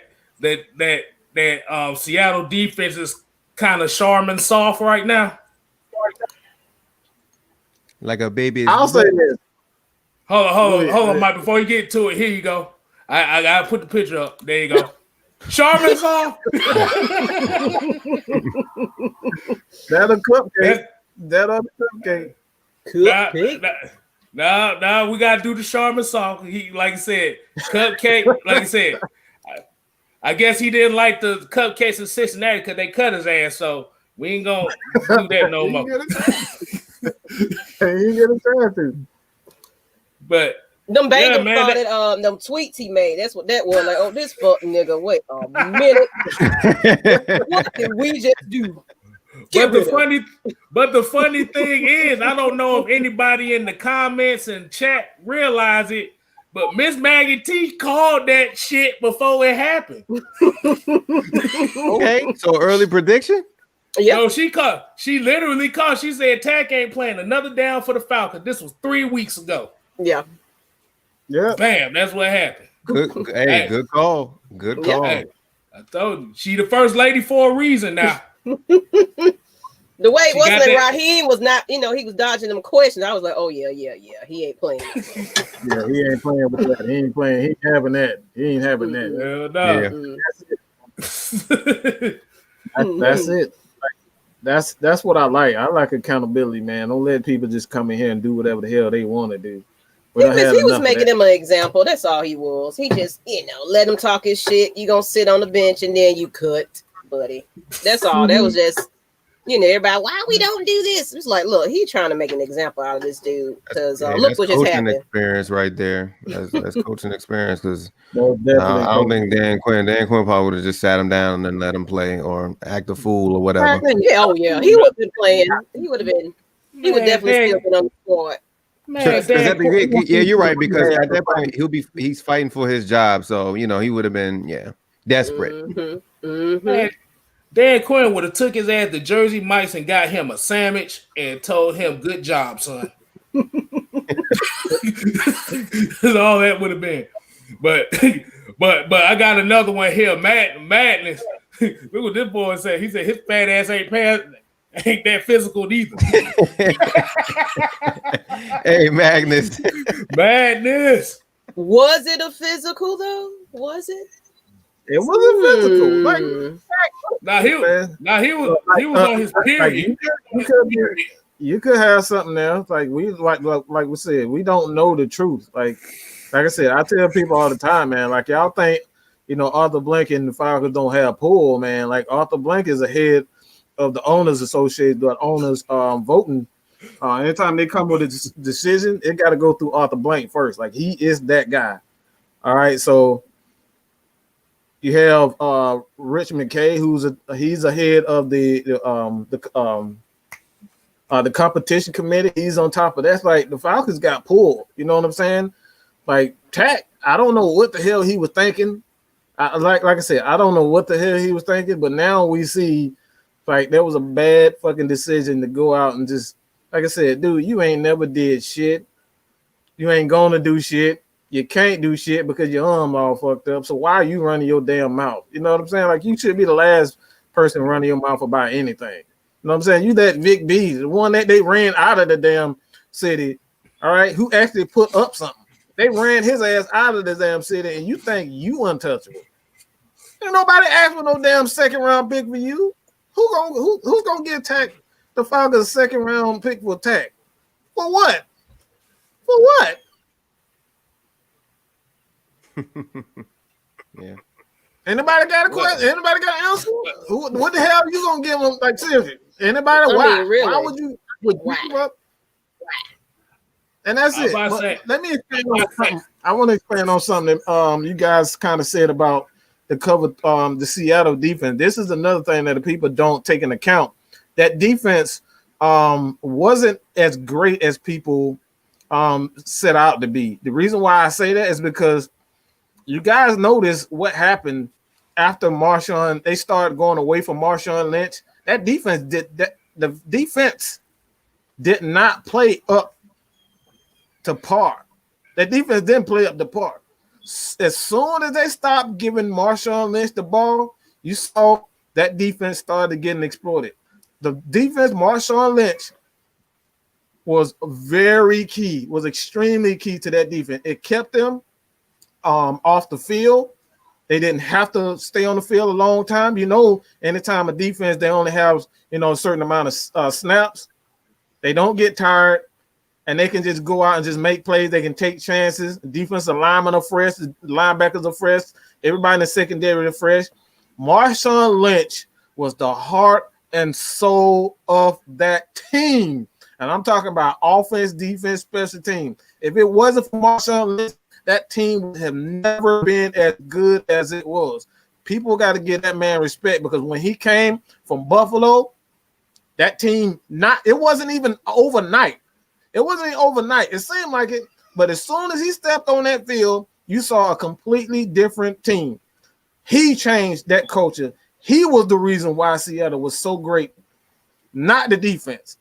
Seattle defense is kind of Charmin soft right now? Like a baby. I'll say this. Hold on, Mike. Before you get to it, here you go. I gotta put the picture up. There you go. Charmin soft. That a cupcake. That other cupcake. No, we gotta do the Charmin soft. He, like I said, cupcake. Like I said, I guess he didn't like the cupcakes in Cincinnati because they cut his ass. So we ain't gonna do that no more. He ain't get a chance to. But Them Bengals man, started them tweets he made. That's what that was. Like, oh, this fuck nigga. Wait a minute. What did we just do? But the funny thing is, I don't know if anybody in the comments and chat realize it. But Miss Maggie T called that shit before it happened. Okay, so early prediction. Yeah, No, she literally called. She said Tack ain't playing another down for the Falcons. This was 3 weeks ago. yeah. Bam, that's what happened. Good, hey, good call. Good call. Hey, I told you, she the first lady for a reason now. The way it She was got that that- Raheem was not, he was dodging them questions. I was like, oh yeah, he ain't playing. Yeah, he ain't playing with that. He ain't playing. He ain't having that. He ain't having that. Hell no. That's it. That's what I like. I like accountability, man. Don't let people just come in here and do whatever the hell they want to do. He was making him an example. That's all he was. He just, let him talk his shit. You gonna sit on the bench and then you cut, buddy. That's all. That was just, everybody. Why we don't do this? It's like, look, he trying to make an example out of this dude because look what just happened. Experience right there. That's coaching experience because I definitely don't think Dan Quinn probably would have just sat him down and let him play or act a fool or whatever. Yeah, he would have been playing. He would have been. He would definitely still been on the squad. Man, you're right because at that point he's fighting for his job, so he would have been desperate. Man, Dan Quinn would have took his ass to Jersey Mike's and got him a sandwich and told him, "Good job, son." That's all that would have been. But I got another one here. Madness. Look what this boy said. He said his fat ass ain't that physical either. Hey, Magnus. Madness. Was it a physical though? Was it? It wasn't physical. Like, he was on his period. You could have something else. Like we said, we don't know the truth. Like I said, I tell people all the time, man. Like y'all think, Arthur Blank and the Falcons don't have pull, man. Like Arthur Blank is ahead of the owners associated, the owners voting. Anytime they come with a decision, it got to go through Arthur Blank first. Like he is that guy. All right, so you have Rich McKay, he's ahead of the competition committee. He's on top of that. That's like the Falcons got pulled. You know what I'm saying? Like Tack, I don't know what the hell he was thinking. Like I said, I don't know what the hell he was thinking. But now we see, like that was a bad fucking decision to go out and just, like I said, dude, you ain't never did shit. You ain't gonna do shit. You can't do shit because your arm all fucked up. So why are you running your damn mouth? You know what I'm saying? Like you should be the last person running your mouth about anything. You know what I'm saying? You that Vic B, the one that they ran out of the damn city, all right, who actually put up something. They ran his ass out of the damn city, and you think you untouchable. Ain't nobody asked for no damn second round pick for you. Who's gonna get Tack the Falcons second round pick for Tack? For what? For what? Yeah. Anybody got a question? Anybody got an answer? What the hell are you gonna give them? Like seriously, anybody? Why? Really? Why would you give up? And that's it. Let me explain on something. I want to explain on something that you guys kind of said about the cover the Seattle defense. This is another thing that the people don't take into account. That defense wasn't as great as people set out to be. The reason why I say that is because you guys notice what happened after Marshawn. They started going away from Marshawn Lynch. That defense the defense did not play up to par. That defense didn't play up to par. As soon as they stopped giving Marshawn Lynch the ball, you saw that defense started getting exploited. The defense, Marshawn Lynch, was very key, was extremely key to that defense. It kept them off the field. They didn't have to stay on the field a long time. Anytime a defense, they only have, a certain amount of snaps. They don't get tired, and they can just go out and just make plays. They can take chances. The defensive linemen are fresh. The linebackers are fresh. Everybody in the secondary is fresh. Marshawn Lynch was the heart and soul of that team. And I'm talking about offense, defense, special team. If it wasn't for Marshawn Lynch, that team would have never been as good as it was. People got to give that man respect because when he came from Buffalo, that team it wasn't even overnight. It wasn't even overnight. It seemed like it But as soon as he stepped on that field, you saw a completely different team. He changed that culture. He was the reason why Seattle was so great, not the defense.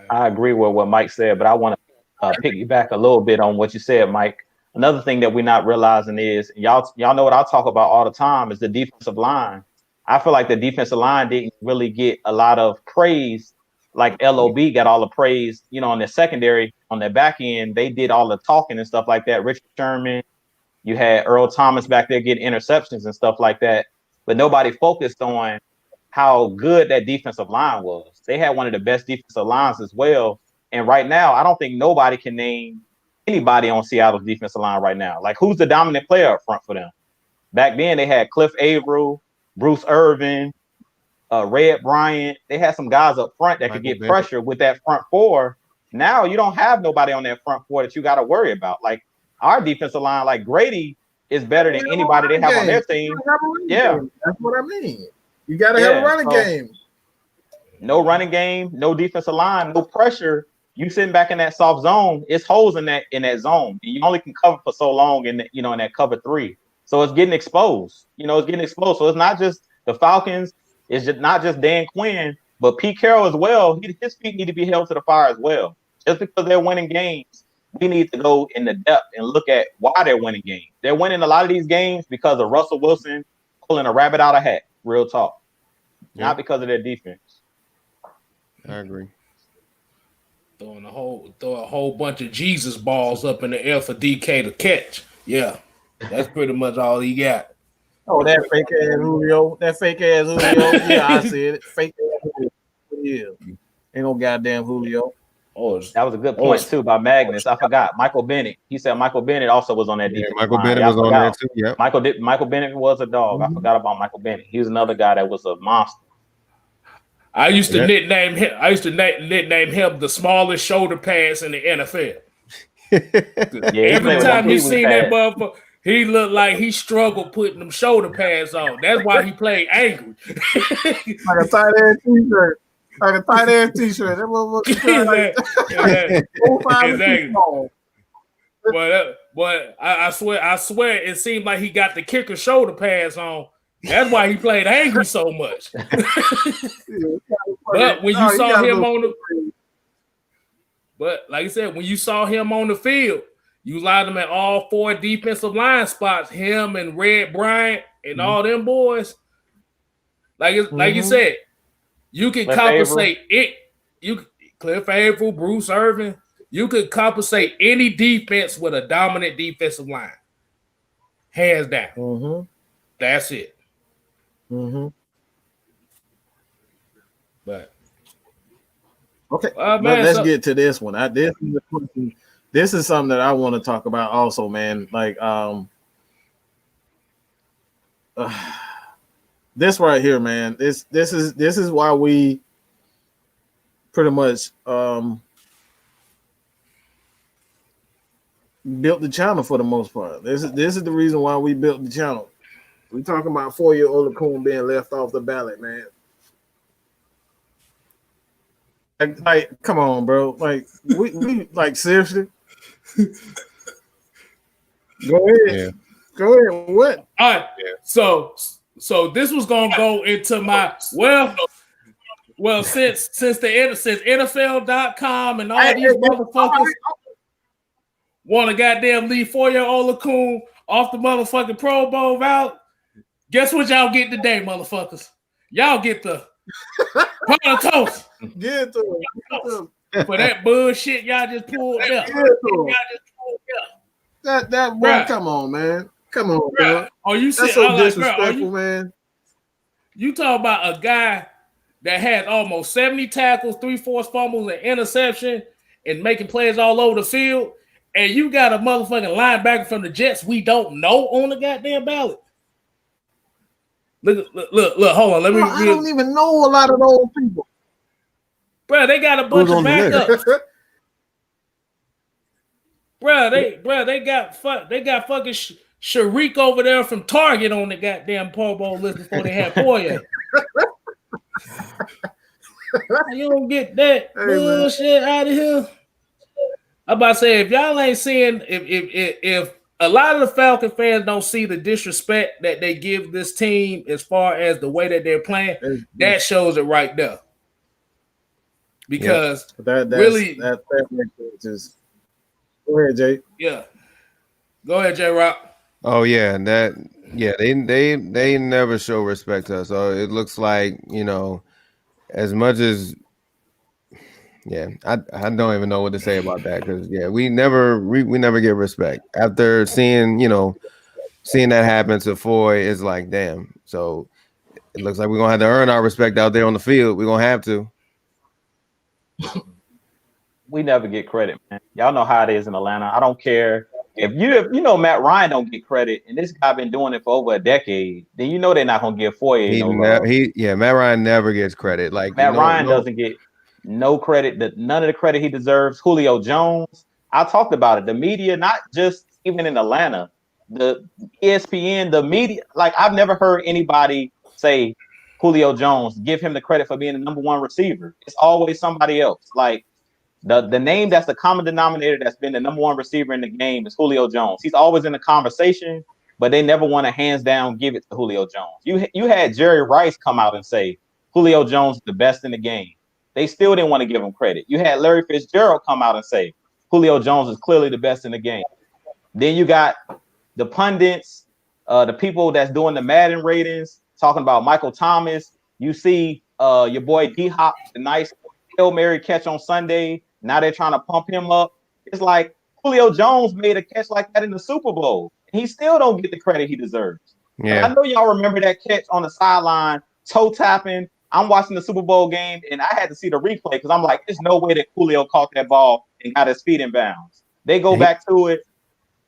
I agree with what Mike said, but I want to piggyback a little bit on what you said, Mike. Another thing that we're not realizing is y'all know what I talk about all the time is the defensive line. I feel like the defensive line didn't really get a lot of praise. Like LOB got all the praise, on their secondary, on their back end. They did all the talking and stuff like that. Richard Sherman, you had Earl Thomas back there getting interceptions and stuff like that. But nobody focused on how good that defensive line was. They had one of the best defensive lines as well. And right now, I don't think nobody can name anybody on Seattle's defensive line right now. Like, who's the dominant player up front for them? Back then, they had Cliff Averill, Bruce Irvin, Red Bryant. They had some guys up front that could get pressure with that front four. Now you don't have nobody on that front four that you got to worry about. Like, our defensive line, like Grady, is better than anybody they have on their team. Yeah, that's what I mean. You got to have a running game. No running game, no defensive line, no pressure. You sitting back in that soft zone, it's holes in that zone. And you only can cover for so long in that cover three. So it's getting exposed. It's getting exposed. So it's not just the Falcons, it's just not just Dan Quinn, but Pete Carroll as well. His feet need to be held to the fire as well. Just because they're winning games, we need to go in the depth and look at why they're winning games. They're winning a lot of these games because of Russell Wilson pulling a rabbit out of hat. Real talk. Yeah. Not because of their defense. I agree. Throwing a whole bunch of Jesus balls up in the air for DK to catch. Yeah, that's pretty much all he got. Oh, that fake ass Julio. Yeah, I said it. Fake ass Julio. Yeah. Ain't no goddamn Julio. Oh, that was a good point too by Magnus. I forgot Michael Bennett. He said Michael Bennett also was on that defense. Michael Bennett was on there too. Yeah. Michael Bennett was a dog. I forgot about Michael Bennett. He was another guy that was a monster. I used to nickname him. Nickname him the smallest shoulder pass in the NFL. Every time you seen that motherfucker, he looked like he struggled putting them shoulder pads on. That's why he played angry. Like a tight ass t-shirt. That motherfucker. Exactly. But I swear, it seemed like he got the kicker shoulder pads on. That's why he played angry so much. But when you saw him like I said, when you saw him on the field, you lined him at all four defensive line spots. Him and Red Bryant and all them boys. Like you said, you can compensate it. Cliff Averill, Bruce Irvin. You could compensate any defense with a dominant defensive line. Hands down. Mm-hmm. That's it. Mm-hmm. But okay, let's get to this one. This is something that I want to talk about also, man. Like this right here, man. This is why we pretty much built the channel for the most part. This is the reason why we built the channel. We talking about 4-year-old Olakun being left off the ballot, man. Like, come on, bro. Like, we like seriously. Go ahead. Yeah. Go ahead. What? All right. Yeah. So this was gonna go into my well since NFL.com and all these motherfuckers want to goddamn leave 4-year-old Olakun off the motherfucking Pro Bowl route. Guess what y'all get today, motherfuckers? Y'all get the toast. Get to him. For that bullshit y'all just pulled up. That boy, come on, man. Come on, bro. Oh, you That's so disrespectful, man. You talk about a guy that had almost 70 tackles, 3 forced fumbles, and interception, and making plays all over the field, and you got a motherfucking linebacker from the Jets we don't know on the goddamn ballot. Look, hold on. I don't even know a lot of those people. Bro, they got a bunch of backups. They got fucking Sharik over there from Target on the goddamn Pro Bowl list before they had Poirier. You don't get that bullshit out of here. I'm about to say, if y'all ain't seeing, if a lot of the Falcon fans don't see the disrespect that they give this team as far as the way that they're playing, that shows it right there. Because really, that is. Go ahead, Jay. Yeah, go ahead, J Rock. Oh yeah, they never show respect to us. So it looks like, you know, as much as I don't even know what to say about that, because we never get respect after seeing that happen to Foy. Is like, damn. So it looks like we're gonna have to earn our respect out there on the field. We're gonna have to. We never get credit, man. Y'all know how it is in Atlanta. I don't care if you know Matt Ryan don't get credit, and this guy been doing it for over a decade. Then you know they're not gonna give Foye no love. Matt Ryan never gets credit. Like Matt Ryan doesn't get no credit. None of the credit he deserves. Julio Jones. I talked about it. The media, not just even in Atlanta, the ESPN, the media. Like, I've never heard anybody say Julio Jones, give him the credit for being the number one receiver. It's always somebody else. Like, the name that's the common denominator that's been the number one receiver in the game is Julio Jones. He's always in the conversation, but they never want to hands down give it to Julio Jones. You had Jerry Rice come out and say Julio Jones is the best in the game. They still didn't want to give him credit. You had Larry Fitzgerald come out and say Julio Jones is clearly the best in the game. Then you got the pundits, the people that's doing the Madden ratings, talking about Michael Thomas. You see your boy D-Hop, the nice Hail Mary catch on Sunday. Now they're trying to pump him up. It's like Julio Jones made a catch like that in the Super Bowl. He still don't get the credit he deserves. Yeah. I know y'all remember that catch on the sideline, toe tapping. I'm watching the Super Bowl game, and I had to see the replay because I'm like, there's no way that Julio caught that ball and got his feet in bounds. They go back to it,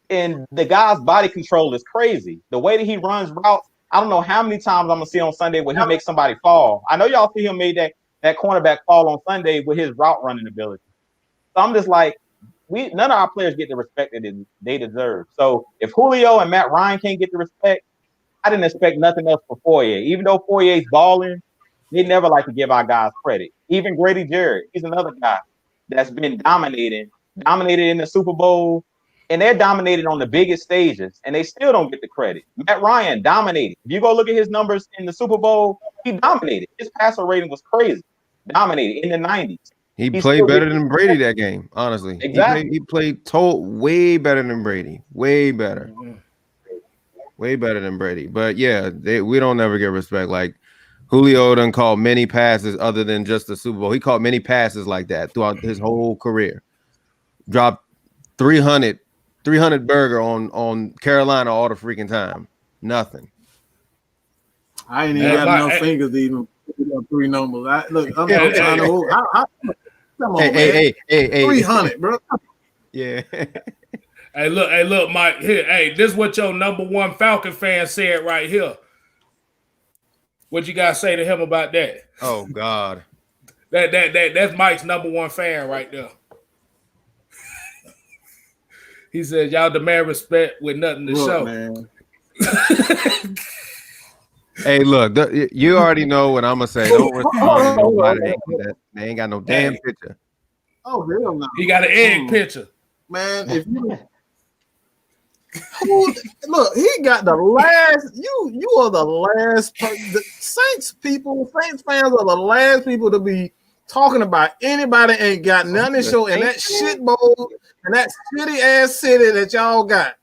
and the guy's body control is crazy. The way that he runs routes, I don't know how many times I'm going to see on Sunday where he makes somebody fall. I know y'all see him made that cornerback fall on Sunday with his route running ability. So I'm just like, none of our players get the respect that they deserve. So if Julio and Matt Ryan can't get the respect, I didn't expect nothing else for Foye. Even though Foye's balling, they never like to give our guys credit. Even Grady Jarrett, he's another guy that's been dominated in the Super Bowl, and they're dominated on the biggest stages, and they still don't get the credit. Matt Ryan dominated. If you go look at his numbers in the Super Bowl, he dominated. His passer rating was crazy. Dominated in the 90s. He played better than Brady that game, honestly. Exactly. He played way better than Brady. Way better. Way better than Brady. But yeah, we don't never get respect. Like, Julio done called many passes other than just the Super Bowl. He called many passes like that throughout his whole career. Dropped 300 burger on Carolina all the freaking time. Nothing. I ain't even got enough fingers to even put up three numbers. I'm trying to hold. Come on, hey, 300, bro. Yeah. Hey, look, Mike. Here, hey, this is what your number one Falcon fan said right here. What you guys say to him about that? Oh God, that's Mike's number one fan right there. He says, "Y'all demand respect with nothing to show." Man. Hey, look, you already know what I'm gonna say. Don't respond to nobody. They ain't got no damn picture. Oh, hell no. He got an egg picture. Man, if you look, he got the last. You are the last. The Saints fans are the last people to be talking about anybody ain't got nothing to show in that shit bowl and that shitty ass city that y'all got.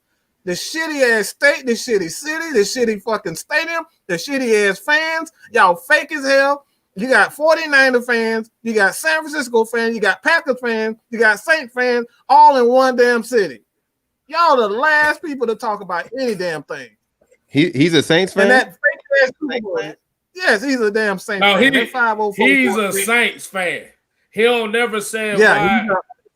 The shitty ass state, the shitty city, the shitty fucking stadium, the shitty ass fans. Y'all fake as hell. You got 49er fans, you got San Francisco fans, you got Packers fans, you got Saint fans, all in one damn city. Y'all the last people to talk about any damn thing. He's a Saints fan? And that fake ass fan. Yes, he's a damn Saints fan. He's a Saints fan. He'll never say why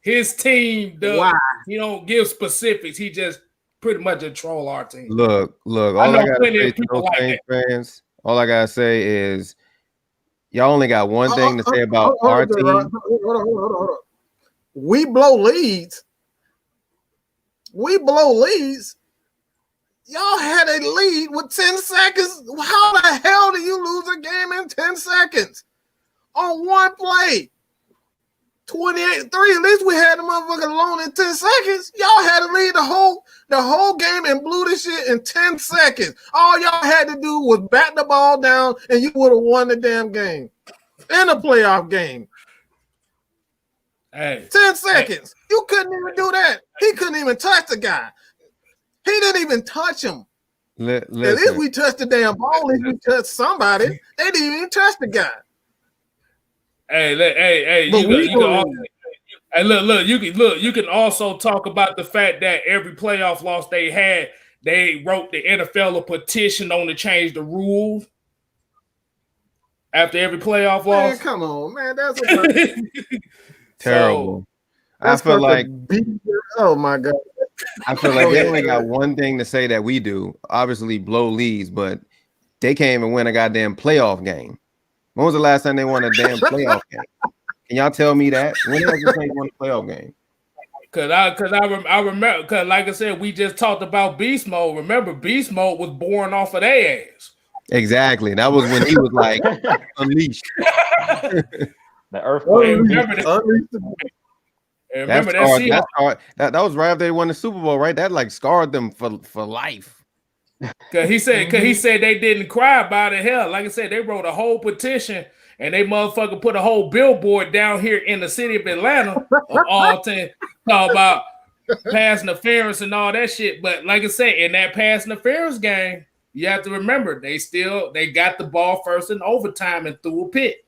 his team does. Why? He don't give specifics. He just pretty much a troll our team. Look. All I gotta say to those Saints fans, all I gotta say is y'all only got one thing to say about our team. Hold on. We blow leads. Y'all had a lead with 10 seconds. How the hell do you lose a game in 10 seconds? On one play. 28-3. At least we had the motherfucker alone in 10 seconds. Y'all had to lead the whole game and blew this shit in 10 seconds. All y'all had to do was bat the ball down and you would have won the damn game. In a playoff game. Hey, 10 seconds. You couldn't even do that. He couldn't even touch the guy. He didn't even touch him. At least we touched the damn ball. At least we touched somebody. They didn't even touch the guy. Hey, you can also talk about the fact that every playoff loss they had, they wrote the NFL a petition on to change the rules after every playoff loss. Man, come on, man. That's terrible. I feel like oh my God. I feel like they only got one thing to say that we do. Obviously, blow leads, but they can't even win a goddamn playoff game. When was the last time they won a damn playoff game? Can y'all tell me that? When has the Saints won a playoff game? Cause I remember, cause like I said, we just talked about Beast Mode. Remember, Beast Mode was born off of their ass. Exactly. That was when he was like unleashed. The earthquake. That was right after they won the Super Bowl, right? That like scarred them for life. Cause he said they didn't cry about it. Hell, like I said, they wrote a whole petition and they motherfucker put a whole billboard down here in the city of Atlanta all time talk about pass interference and all that shit. But like I said, in that pass interference game, you have to remember they got the ball first in overtime and threw a pick.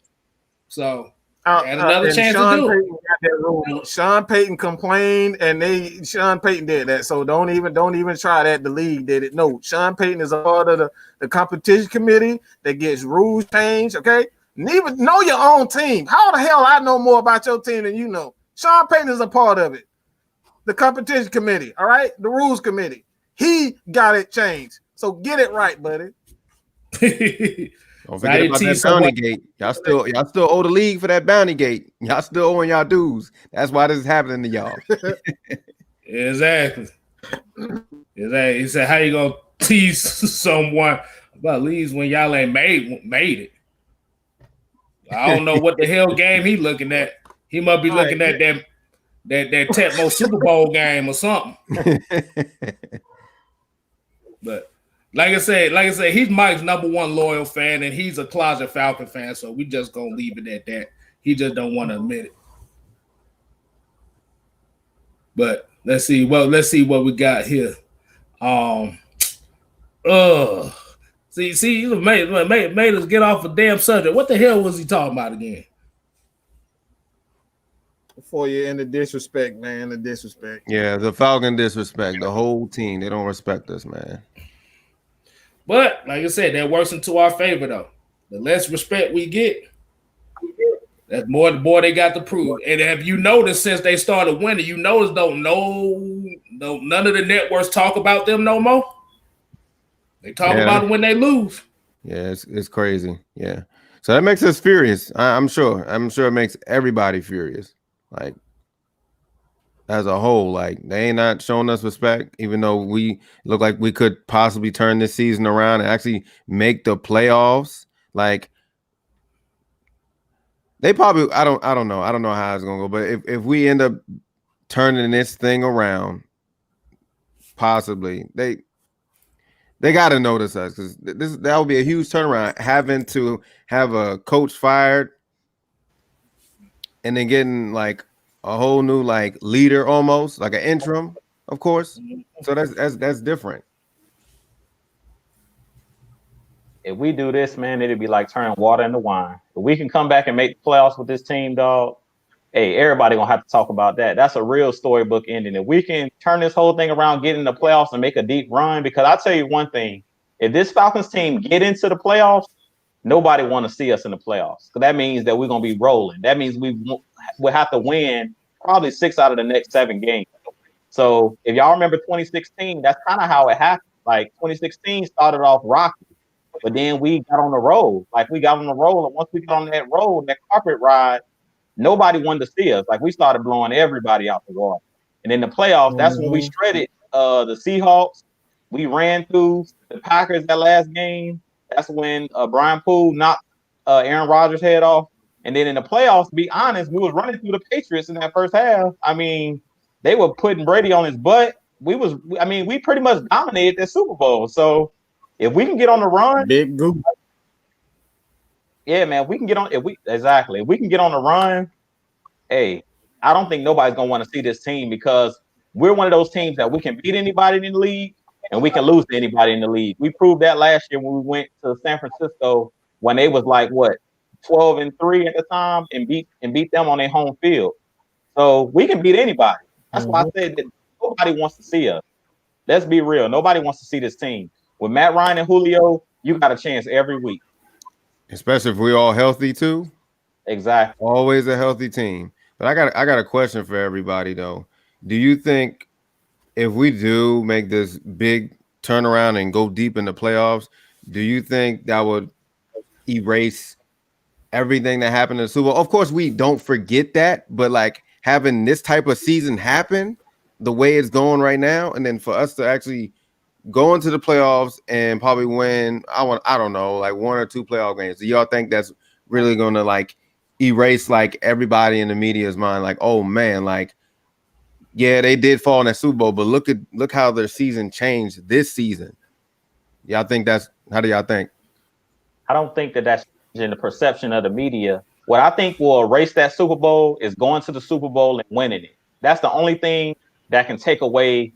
So and another chance Sean to do Payton got that rule. Sean Payton complained, and Sean Payton did that. So don't even try that. The league did it. No, Sean Payton is a part of the competition committee that gets rules changed. Okay, even know your own team. How the hell I know more about your team than you know? Sean Payton is a part of it. The competition committee. All right, the rules committee. He got it changed. So get it right, buddy. Don't forget about that bounty gate. Y'all still owe the league for that bounty gate. Y'all still owing y'all dues. That's why this is happening to y'all. Exactly. He said, how you gonna tease someone about leaves when y'all ain't made it? I don't know what the hell game he looking at. He must be looking at that Tecmo Super Bowl game or something. But like I said, he's Mike's number one loyal fan, and he's a closet Falcon fan. So we just gonna leave it at that. He just don't want to admit it. But let's see what we got here. See, you made us get off a damn subject. What the hell was he talking about again? For you in the disrespect, man. The disrespect. Yeah, the Falcon disrespect. The whole team. They don't respect us, man. But like I said, that works into our favor though. The less respect we get, that's more the more they got to prove. And have you noticed since they started winning, you notice none of the networks talk about them no more. They talk about it when they lose. Yeah, it's crazy. Yeah. So that makes us furious. I'm sure it makes everybody furious. Like as a whole, like they ain't not showing us respect, even though we look like we could possibly turn this season around and actually make the playoffs. Like they probably, I don't know how it's gonna go, but if we end up turning this thing around, possibly they got to notice us because that would be a huge turnaround. Having to have a coach fired and then getting like a whole new like leader, almost like an interim, of course. So that's different. If we do this, man, it'd be like turning water into wine. If we can come back and make the playoffs with this team, dog, hey, everybody gonna have to talk about that. That's a real storybook ending. If we can turn this whole thing around, get in the playoffs and make a deep run, because I'll tell you one thing, if this Falcons team get into the playoffs, nobody want to see us in the playoffs. So that means that we're gonna be rolling. That means we'll have to win probably 6 out of the next 7 games. So if y'all remember 2016, that's kind of how it happened. Like 2016 started off rocky, but then we got on the roll. Like we got on the roll, and once we got on that roll, that carpet ride, nobody wanted to see us. Like we started blowing everybody out the water. And in the playoffs, that's when we shredded the Seahawks. We ran through the Packers that last game. That's when Brian Poole knocked Aaron Rodgers' head off. And then in the playoffs, to be honest, we was running through the Patriots in that first half. I mean, they were putting Brady on his butt. We pretty much dominated that Super Bowl. So if we can get on the run, Big goop. yeah, man, if we can get on if we can get on the run, hey, I don't think nobody's gonna want to see this team because we're one of those teams that we can beat anybody in the league and we can lose to anybody in the league. We proved that last year when we went to San Francisco when they was like 12-3 at the time and beat them on their home field. So we can beat anybody. That's why I said that nobody wants to see us. Let's be real. Nobody wants to see this team. With Matt Ryan and Julio, you got a chance every week. Especially if we're all healthy too. Exactly. Always a healthy team. But I got a question for everybody though. Do you think if we do make this big turnaround and go deep in the playoffs, do you think that would erase everything that happened in the Super Bowl? Of course, we don't forget that, but like having this type of season happen the way it's going right now, and then for us to actually go into the playoffs and probably win, I don't know, like 1 or 2 playoff games. Do y'all think that's really going to like erase like everybody in the media's mind? Like, oh man, like yeah, they did fall in that Super Bowl, but look how their season changed this season. Y'all think how do y'all think? I don't think that's in the perception of the media. What I think will erase that Super Bowl is going to the Super Bowl and winning it. That's the only thing that can take away,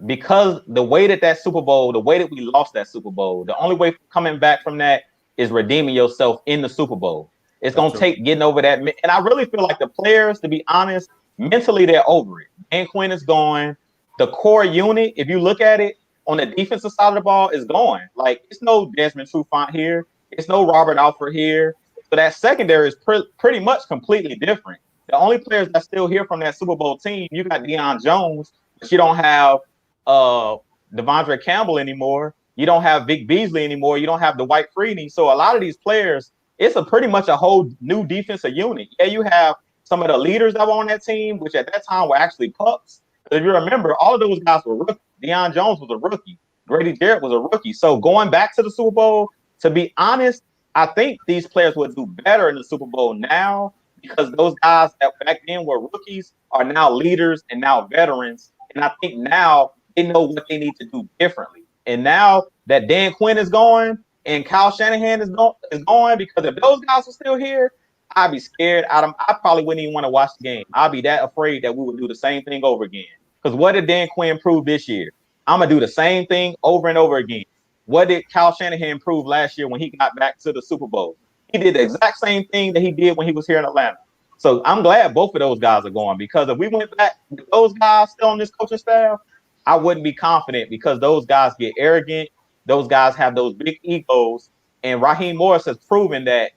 because the way that Super Bowl, the way that we lost that Super Bowl, the only way coming back from that is redeeming yourself in the Super Bowl. It's going to take getting over that. And I really feel like the players, to be honest, mentally, they're over it. Dan Quinn is gone. The core unit, if you look at it, on the defensive side of the ball is gone. Like, it's no Desmond Trufant here. It's no Robert Alford here. So that secondary is pretty much completely different. The only players that's still here from that Super Bowl team, you got Deion Jones, but you don't have Devondre Campbell anymore. You don't have Vic Beasley anymore. You don't have Dwight Freeney. So a lot of these players, it's pretty much a whole new defensive unit. Yeah, you have some of the leaders that were on that team, which at that time were actually pups. If you remember, all of those guys were rookies. Deion Jones was a rookie. Grady Jarrett was a rookie. So going back to the Super Bowl, to be honest, I think these players would do better in the Super Bowl now because those guys that back then were rookies are now leaders and now veterans. And I think now they know what they need to do differently. And now that Dan Quinn is gone and Kyle Shanahan is gone, because if those guys were still here, I'd be scared. I probably wouldn't even want to watch the game. I'd be that afraid that we would do the same thing over again. Because what did Dan Quinn prove this year? I'm going to do the same thing over and over again. What did Kyle Shanahan prove last year when he got back to the Super Bowl? He did the exact same thing that he did when he was here in Atlanta. So I'm glad both of those guys are going, because if we went back with those guys still on this coaching staff, I wouldn't be confident, because those guys get arrogant. Those guys have those big egos. And Raheem Morris has proven that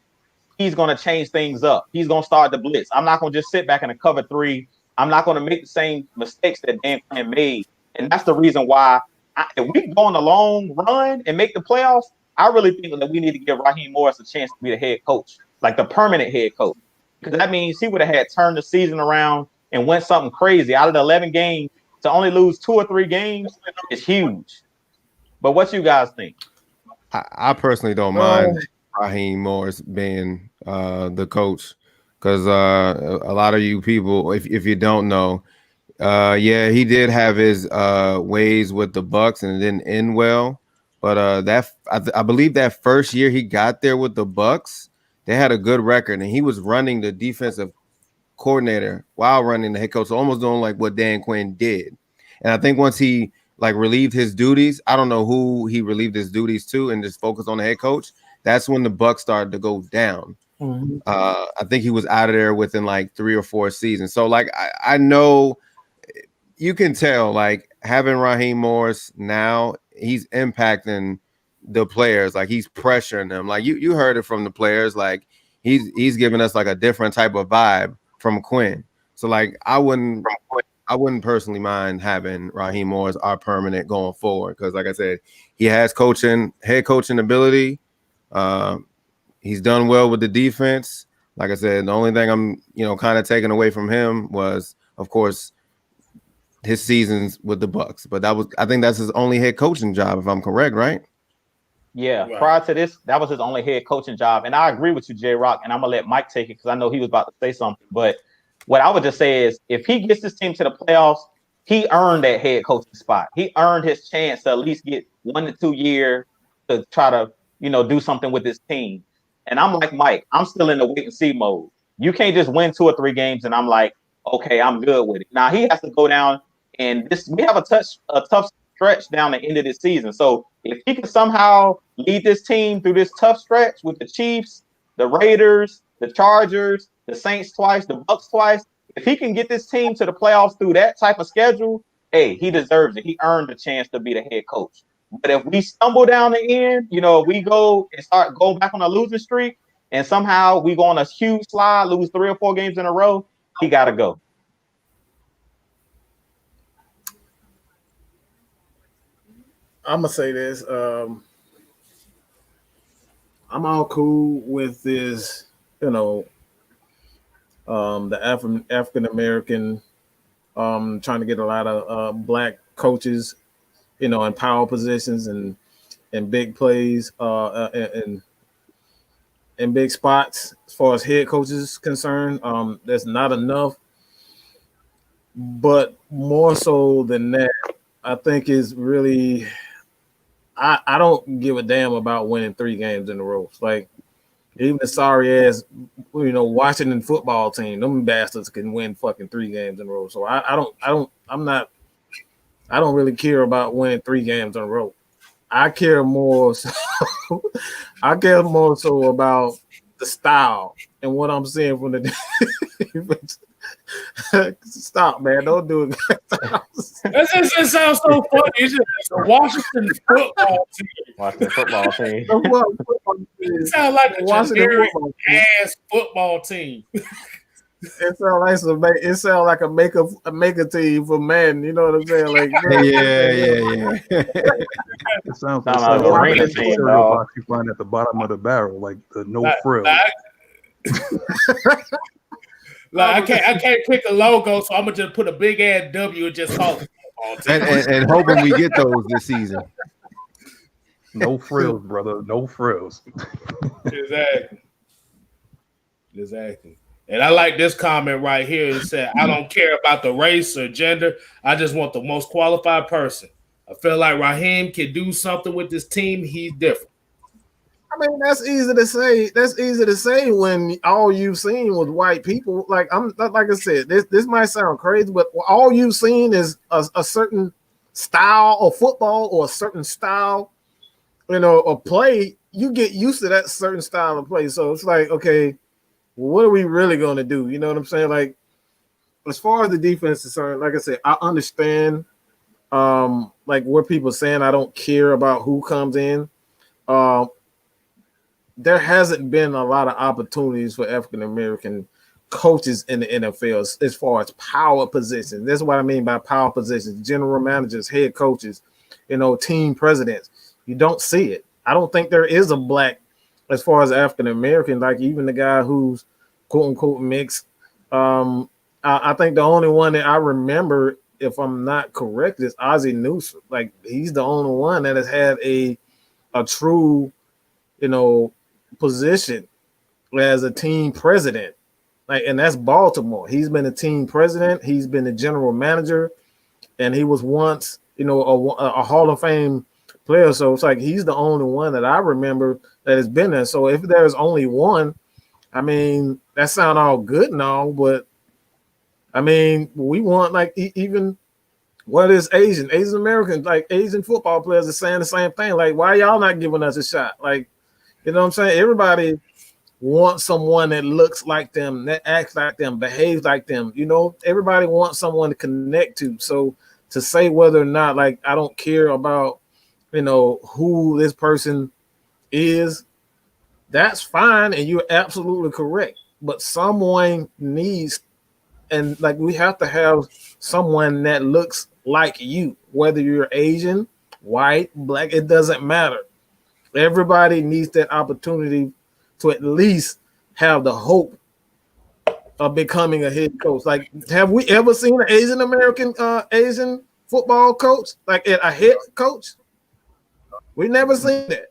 he's going to change things up. He's going to start the blitz. I'm not going to just sit back in a cover 3. I'm not going to make the same mistakes that Dan Quinn made. And that's the reason why if we go on a long run and make the playoffs, I really think that we need to give Raheem Morris a chance to be the head coach, like the permanent head coach. Because that means he would have had turned the season around and went something crazy. Out of the 11 games, to only lose 2 or 3 games is huge. But what you guys think? I personally don't mind Raheem Morris being the coach, because a lot of you people, if you don't know, yeah, he did have his ways with the Bucks and it didn't end well. But I believe that first year he got there with the Bucks, they had a good record, and he was running the defensive coordinator while running the head coach, so almost doing like what Dan Quinn did. And I think once he like relieved his duties, I don't know who he relieved his duties to, and just focused on the head coach, that's when the Bucks started to go down. Mm-hmm. I think he was out of there within like 3 or 4 seasons. So like I know you can tell, like having Raheem Morris now, he's impacting the players, like he's pressuring them. Like you heard it from the players, like he's giving us like a different type of vibe from Quinn. So like I wouldn't personally mind having Raheem Morris our permanent going forward, because like I said, he has head coaching ability. He's done well with the defense. Like I said, the only thing I'm kind of taking away from him was, of course, his seasons with the Bucks. But I think that's his only head coaching job, if I'm correct, right? Yeah, Right. prior to this, that was his only head coaching job. And I agree with you, J Rock, and I'm gonna let Mike take it because I know he was about to say something. But what I would just say is if he gets this team to the playoffs, he earned that head coaching spot. He earned his chance to at least get 1 to 2 years to try to, do something with his team. And I'm like Mike, I'm still in the wait and see mode. You can't just win 2 or 3 games and I'm like, okay, I'm good with it. Now he has to go down and we have a tough stretch down the end of this season. So if he can somehow lead this team through this tough stretch with the Chiefs, the Raiders, the Chargers, the Saints twice, the Bucks twice, if he can get this team to the playoffs through that type of schedule, hey, he deserves it. He earned the chance to be the head coach. But if we stumble down the end, we go and start going back on a losing streak, and somehow we go on a huge slide, lose 3 or 4 games in a row, he got to go. I'm gonna say this. I'm all cool with this, the African American trying to get a lot of black coaches, in power positions and big plays, and big spots as far as head coaches is concerned. There's not enough, but more so than that, I think is really. I don't give a damn about winning 3 games in a row. Like even the sorry ass, Washington football team, them bastards can win fucking 3 games in a row. So I don't really care about winning 3 games in a row. I care more so about the style and what I'm seeing from the defense. Stop, man! Don't do it. That just sounds so funny. It's just the Washington football team. Washington football team. It sounds like a generic ass football team. It sounds like a maker team for men. You know what I'm saying? Like yeah. It sounds like a arena team, cereal box you find at the bottom of the barrel, like the no frill. Like I can't pick a logo, so I'm gonna just put a big ass W and just call it football team. And hoping we get those this season. No frills, brother. No frills. Exactly. And I like this comment right here. It said, I don't care about the race or gender. I just want the most qualified person. I feel like Raheem can do something with this team. He's different. I mean, that's easy to say. That's easy to say when all you've seen was white people. Like I said, this might sound crazy, but all you've seen is a certain style of football or a certain style, of play. You get used to that certain style of play. So it's like, okay, well, what are we really going to do? You know what I'm saying? Like, as far as the defense is concerned, like I said, I understand, like what people are saying. I don't care about who comes in. There hasn't been a lot of opportunities for African American coaches in the NFL as far as power positions. That's what I mean by power positions: general managers, head coaches, team presidents. You don't see it. I don't think there is a black, as far as African American, like even the guy who's quote unquote mixed. I think the only one that I remember, if I'm not correct, is Ozzie Newsome. Like he's the only one that has had a true, position as a team president, and that's Baltimore. He's been a team president, he's been a general manager, and he was once a Hall of Fame player. So it's like he's the only one that I remember that has been there. So if there's only one, I mean, that sounds all good and all, but I mean, we want like even what is Asian Americans, like Asian football players are saying the same thing. Like, why y'all not giving us a shot? Like, you know what I'm saying? Everybody wants someone that looks like them, that acts like them, behaves like them. Everybody wants someone to connect to. So to say whether or not, like, I don't care about, who this person is, that's fine. And you're absolutely correct. But someone needs, and like, we have to have someone that looks like you, whether you're Asian, white, black, it doesn't matter. Everybody needs that opportunity to at least have the hope of becoming a head coach. Like, have we ever seen an Asian American Asian football coach, like a head coach? We never seen that.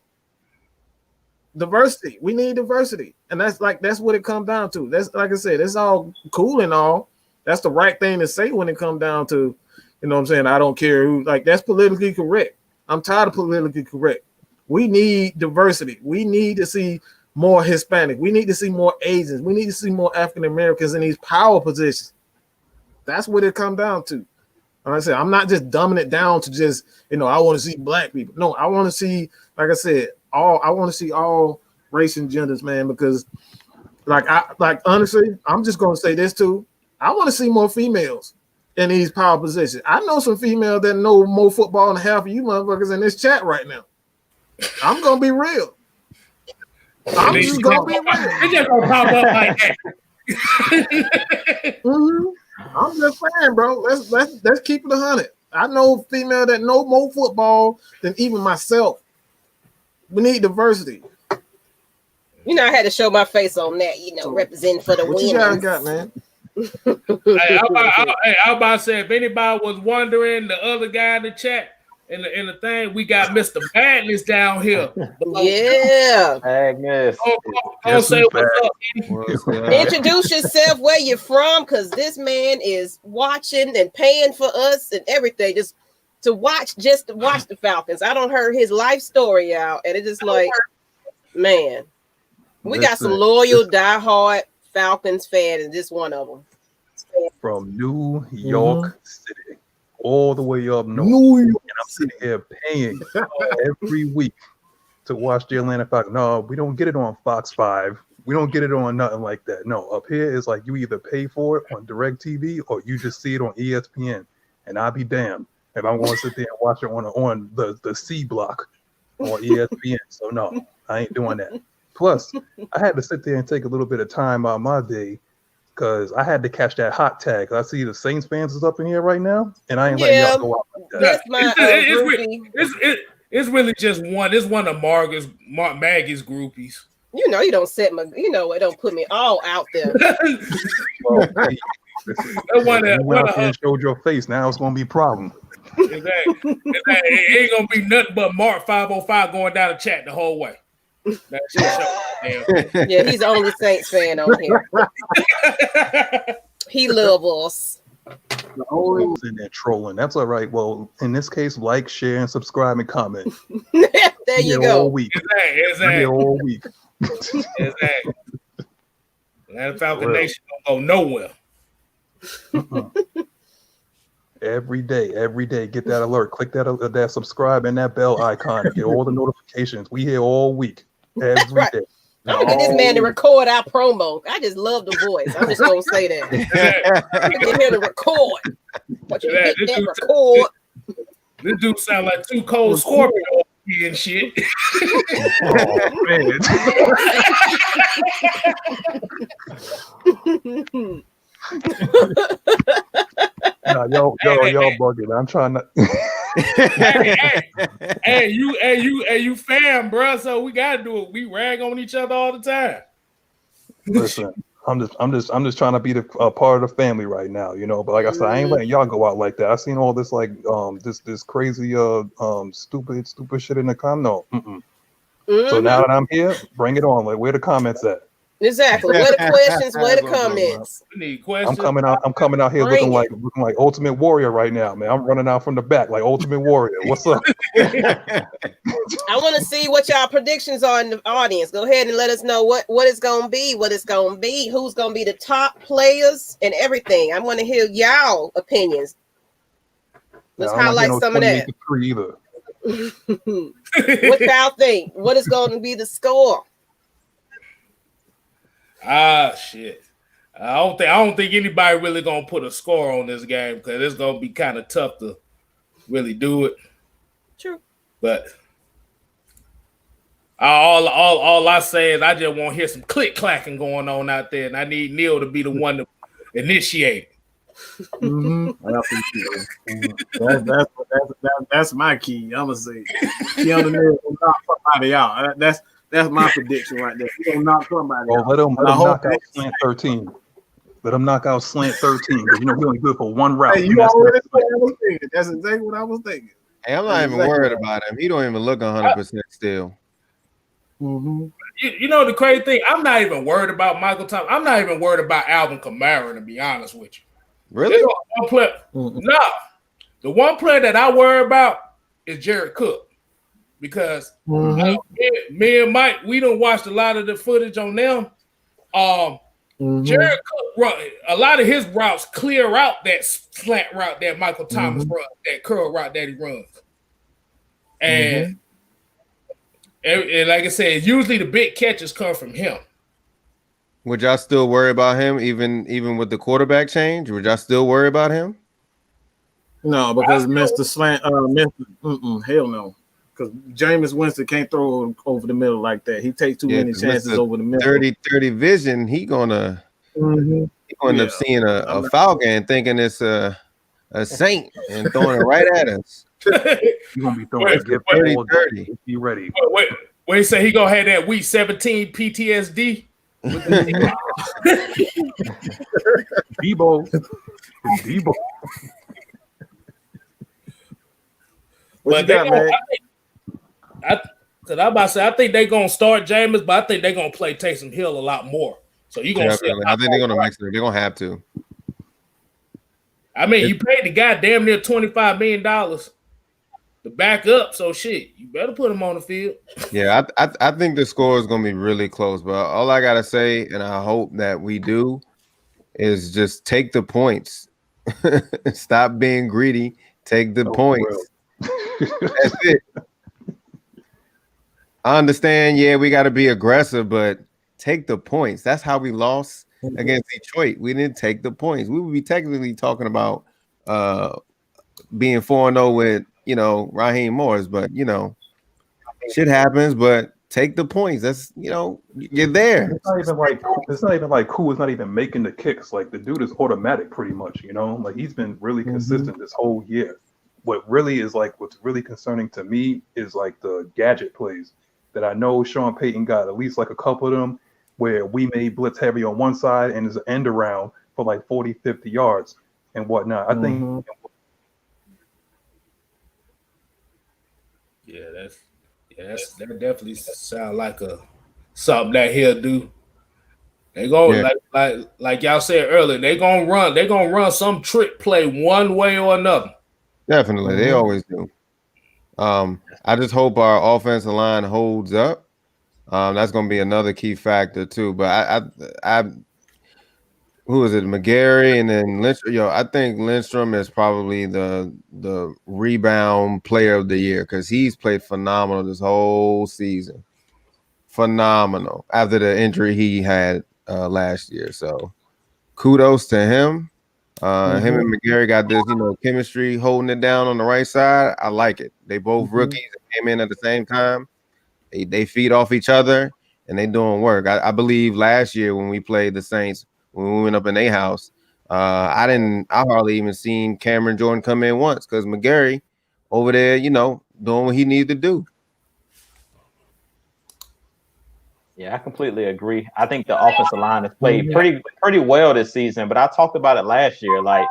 diversity. We need diversity, and that's what it comes down to. That's like I said, it's all cool and all. That's the right thing to say when it comes down to, you know what I'm saying. I don't care who. Like that's politically correct. I'm tired of politically correct. We need diversity. We need to see more Hispanic. We need to see more Asians. We need to see more African Americans in these power positions. That's what it comes down to. Like I said, I'm not just dumbing it down to just, I want to see black people. No, I want to see, like I said, I want to see all race and genders, man, because honestly, I'm just going to say this too. I want to see more females in these power positions. I know some females that know more football than half of you motherfuckers in this chat right now. I'm going to be real. I'm just going to be real. It's just going to pop up like that. I'm just saying, bro. Let's keep it 100. I know female that know more football than even myself. We need diversity. I had to show my face on that. Representing for the what women. You guys got, man? I was about to say, if anybody was wondering, the other guy in the chat in the thing, we got Mr. Badness down here. Yeah. Agnes. Don't say what's up. Introduce yourself, where you're from, because this man is watching and paying for us and everything just to watch the Falcons. I don't heard his life story out, and it's just like, man, we got some loyal, diehard Falcons fans, and this one of them. From New York City, all the way up north. And I'm sitting here paying every week to watch the Atlanta Falcons. No, we don't get it on Fox 5. We don't get it on nothing like that. No, up here is like you either pay for it on DirecTV or you just see it on ESPN. And I'll be damned if I'm going to sit there and watch it on the C block on ESPN. So no, I ain't doing that. Plus, I had to sit there and take a little bit of time out of my day because I had to catch that hot tag. I see the Saints fans is up in here right now, and I ain't letting y'all go out like that. That's my it's really just one. It's one of Maggie's groupies. You don't set my. It don't put me all out there. Well, hey, you went out there and showed your face. Now it's gonna be a problem. Exactly. It ain't gonna be nothing but Mark 505 going down the chat the whole way. Yeah, he's the only Saints fan on here. He loves us. Always in there trolling. That's all right. Well, in this case, like, share, and subscribe and comment. There you go. All week. Exactly. All week. Exactly. That Falcon Nation don't go nowhere. Every day, get that alert. Click that subscribe and that bell icon to get all the notifications. We here all week, every day. I'm gonna get this man to record our promo. I just love the voice. I'm just gonna say that. Get him to record. But you hit that record. This dude sound like Too Cold Scorpio and shit. Oh man. Nah, y'all bugging. I'm trying to. hey, you fam, bro. So we gotta do it. We rag on each other all the time. Listen, I'm just trying to be a part of the family right now, But like I said, I ain't letting y'all go out like that. I seen all this this crazy stupid shit in the comment. No. So now that I'm here, bring it on. Like, where the comments at? Exactly. Where the questions? Where the comments? We need questions. I'm coming out here looking like Ultimate Warrior right now, man. I'm running out from the back like Ultimate Warrior. What's up? I want to see what y'all predictions are in the audience. Go ahead and let us know what it's gonna be, who's gonna be the top players and everything. I want to hear y'all opinions. Let's highlight some of that. What y'all think? What is going to be the score? Shit. I don't think anybody really gonna put a score on this game because it's gonna be kind of tough to really do it. True. But all I say is I just want to hear some click clacking going on out there, and I need Neil to be the one to initiate. That's my key. I'm gonna say Keanu Neal will knock somebody out. That's my prediction right there. He's gonna knock somebody out. Let him knock out slant 13. Let him knock out slant 13 because he only good for one route. Hey, you already said I was thinking. That's exactly what I was thinking. Hey, I'm not even worried about him. He don't even look 100% still. You know the crazy thing, I'm not even worried about Michael Thomas. I'm not even worried about Alvin Kamara, to be honest with you. Really? One player, no. The one player that I worry about is Jared Cook. Because me and Mike, we done watched a lot of the footage on them. Jared Cook, a lot of his routes clear out that slant route that Michael Thomas runs, that curl route that he runs. And like I said, usually the big catches come from him. Would y'all still worry about him, even with the quarterback change? Would y'all still worry about him? No, because Mr. Slant, hell no. Because Jameis Winston can't throw over the middle like that. He takes too many chances over the middle. 30 vision, he gonna end up seeing a Falcon and thinking it's a Saint and throwing it right at us. You're gonna be throwing 30. Be ready. Wait, he say he gonna have that week 17 PTSD. Debo. But I think they're gonna start Jameis, but I think they're gonna play Taysom Hill a lot more. So you're gonna see. I think they're gonna mix it. They're gonna have to. I mean, you paid the guy damn near $25 million to back up, so shit, you better put him on the field. Yeah, I think the score is gonna be really close. But all I gotta say, and I hope that we do, is just take the points. Stop being greedy. Take the points. That's it. I understand, yeah, we got to be aggressive, but take the points. That's how we lost against Detroit. We didn't take the points. We would be technically talking about being 4-0 with, Raheem Morris, but, shit happens, but take the points. That's, you're there. It's not even like who is not even making the kicks. Like, the dude is automatic pretty much, Like, he's been really consistent this whole year. What's really concerning to me is like the gadget plays that I know Sean Payton got at least like a couple of them where we may blitz heavy on one side and there's an end around for like 40, 50 yards and whatnot. I think. That definitely sound like something that he'll do. They go like y'all said earlier. They gonna run some trick play one way or another. Definitely, they always do. I just hope our offensive line holds up. That's going to be another key factor too. But I who is it? McGarry and then Lindstrom. I think Lindstrom is probably the rebound player of the year because he's played phenomenal this whole season. Phenomenal after the injury he had last year. So kudos to him. Him and McGarry got this, chemistry holding it down on the right side. I like it. They both rookies came in at the same time. They feed off each other and they doing work. I believe last year when we played the Saints, when we went up in their house, I hardly even seen Cameron Jordan come in once because McGarry over there, doing what he needed to do. Yeah, I completely agree. I think the offensive line has played pretty well this season, but I talked about it last year. Like,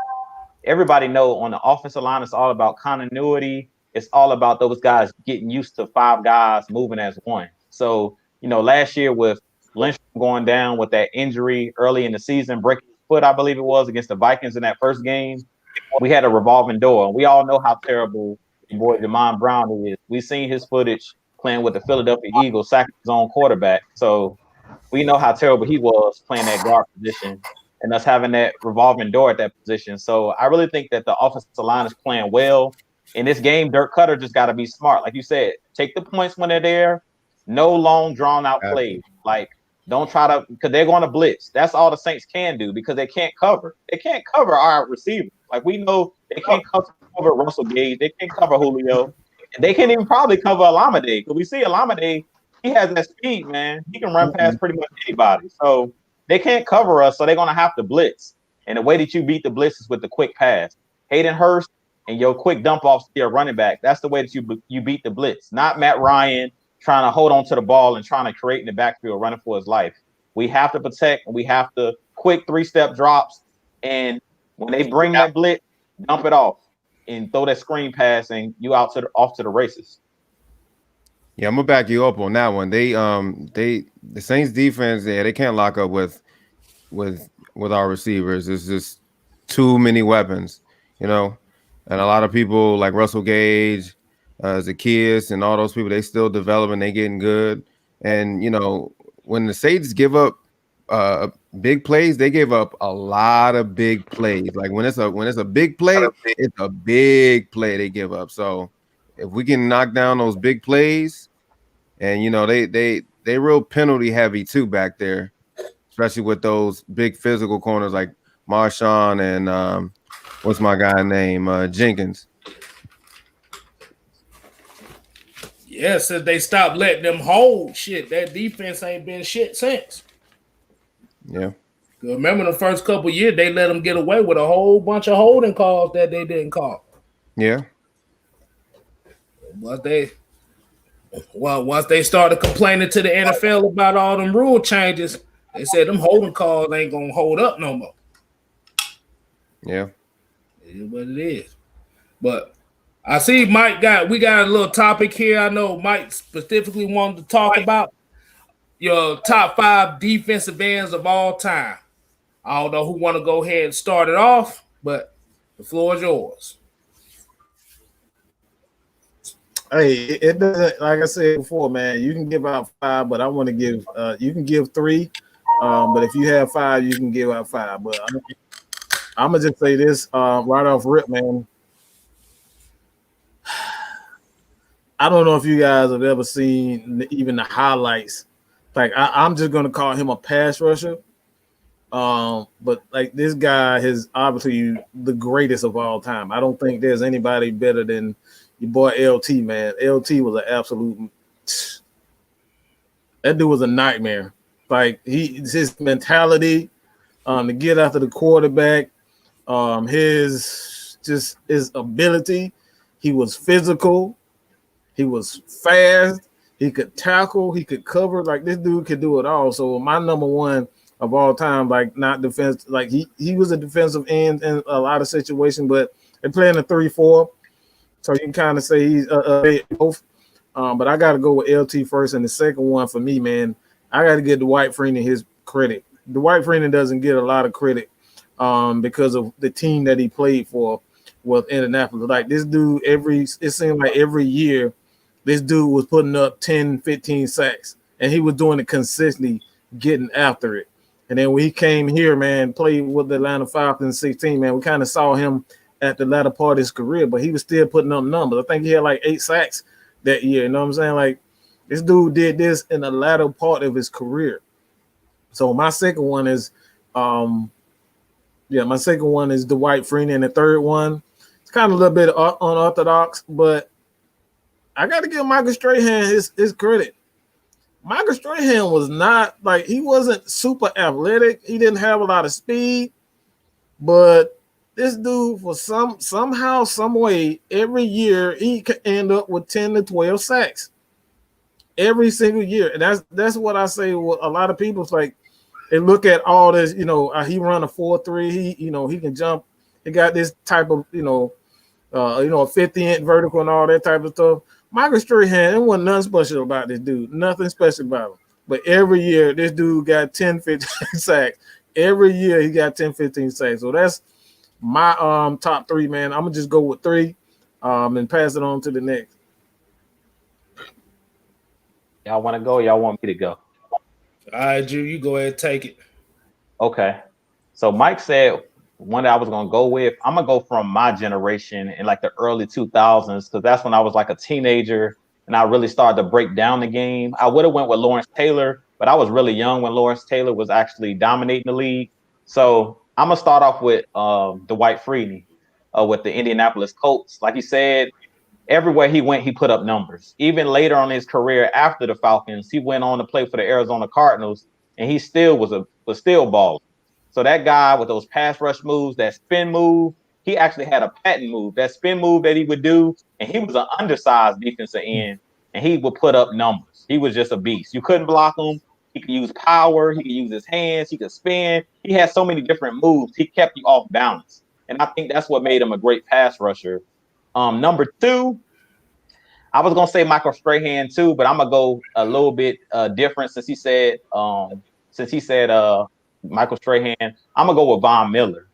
everybody know on the offensive line, it's all about continuity. It's all about those guys getting used to 5 guys moving as one. So, last year with Lindstrom going down with that injury early in the season, breaking his foot, I believe it was, against the Vikings in that first game, we had a revolving door. We all know how terrible the boy Jamon Brown is. We've seen his footage playing with the Philadelphia Eagles, sacking his own quarterback. So we know how terrible he was playing that guard position and us having that revolving door at that position. So I really think that the offensive line is playing well. In this game, Dirk Cutter just got to be smart. Like you said, take the points when they're there. No long, drawn-out plays. Like, don't try to – because they're going to blitz. That's all the Saints can do because they can't cover. They can't cover our receivers. Like, we know they can't cover Russell Gage. They can't cover Julio. They can't even probably cover Alameda because we see Alameda, he has that speed, man. He can run past pretty much anybody. So they can't cover us, so they're going to have to blitz. And the way that you beat the blitz is with the quick pass. Hayden Hurst and your quick dump offs to your running back. That's the way that you beat the blitz. Not Matt Ryan trying to hold on to the ball and trying to create in the backfield, running for his life. We have to protect, and we have to quick 3-step drops. And when they bring that blitz, dump it off and throw that screen pass, and you off to the races. Yeah, I'm gonna back you up on that one. The Saints defense, yeah, they can't lock up with our receivers. It's just too many weapons, you know. And a lot of people like Russell Gage, Zacchaeus, and all those people, they still developing, they getting good. And you know, when the Saints give up uh big plays, they give up a lot of big plays. Like when it's a big play, it's a big play they give up. So if we can knock down those big plays, and you know, they real penalty heavy too back there, especially with those big physical corners like Marshawn and what's my guy name? Jenkins. Yeah, since they stopped letting them hold shit, that defense ain't been shit since. Yeah. Remember the first couple years, they let them get away with a whole bunch of holding calls that they didn't call. Yeah. Once they started complaining to the NFL about all them rule changes, they said them holding calls ain't gonna hold up no more. Yeah. It is what it is. But I see we got a little topic here. I know Mike specifically wanted to talk about your top 5 defensive ends of all time. I don't know who want to go ahead and start it off, but the floor is yours. Hey, it doesn't, like I said before, man. You can give out 5, but I want to give. You can give 3, but if you have 5, you can give out 5. But I'm gonna just say this right off rip, man. I don't know if you guys have ever seen even the highlights. Like I'm just gonna call him a pass rusher. But like this guy is obviously the greatest of all time. I don't think there's anybody better than your boy LT, man. LT was an absolute. That dude was a nightmare. Like his mentality, to get after the quarterback, his ability. He was physical. He was fast. He could tackle. He could cover. Like this dude could do it all. So my number one of all time, like not defense. Like he was a defensive end in a lot of situations, but they're playing a 3-4. So you can kind of say he's both. But I got to go with LT first. And the second one for me, man, I got to give Dwight Freeney his credit. Dwight Freeney doesn't get a lot of credit because of the team that he played for with Indianapolis. Like this dude, it seemed like every year, this dude was putting up 10, 15 sacks. And he was doing it consistently, getting after it. And then when he came here, man, played with the Atlanta Falcons 16, man, we kind of saw him at the latter part of his career, but he was still putting up numbers. I think he had like 8 sacks that year. You know what I'm saying? Like this dude did this in the latter part of his career. So my second one is Dwight Freeney, and the third one, it's kind of a little bit unorthodox, but I got to give Michael Strahan his credit. Michael Strahan was not like, he wasn't super athletic. He didn't have a lot of speed, but this dude, for somehow, some way, every year he could end up with 10 to 12 sacks every single year. And that's what I say with a lot of people. It's like they look at all this, he run a 4.3, he can jump. He got this type of, a 50 inch vertical and all that type of stuff. Michael Strahan, there wasn't nothing special about this dude. Nothing special about him. But every year, this dude got 10, 15 sacks. Every year, he got 10, 15 sacks. So that's my top 3, man. I'm going to just go with 3 and pass it on to the next. Y'all want to go? Y'all want me to go? All right, Drew, you go ahead and take it. Okay. So Mike said one that I was going to go with. I'm going to go from my generation in like the early 2000s because that's when I was like a teenager and I really started to break down the game. I would have went with Lawrence Taylor, but I was really young when Lawrence Taylor was actually dominating the league. So I'm going to start off with Dwight Freeney with the Indianapolis Colts. Like he said, everywhere he went, he put up numbers. Even later on in his career after the Falcons, he went on to play for the Arizona Cardinals, and he still was still balling. So that guy with those pass rush moves, that spin move, he actually had a patent move, that spin move that he would do, and he was an undersized defensive end, and he would put up numbers. He was just a beast. You couldn't block him. He could use power. He could use his hands. He could spin. He had so many different moves. He kept you off balance. And I think that's what made him a great pass rusher. Number 2, I was gonna say Michael Strahan too, but I'm gonna go a little bit different since he said Michael Strahan. I'm gonna go with Von Miller.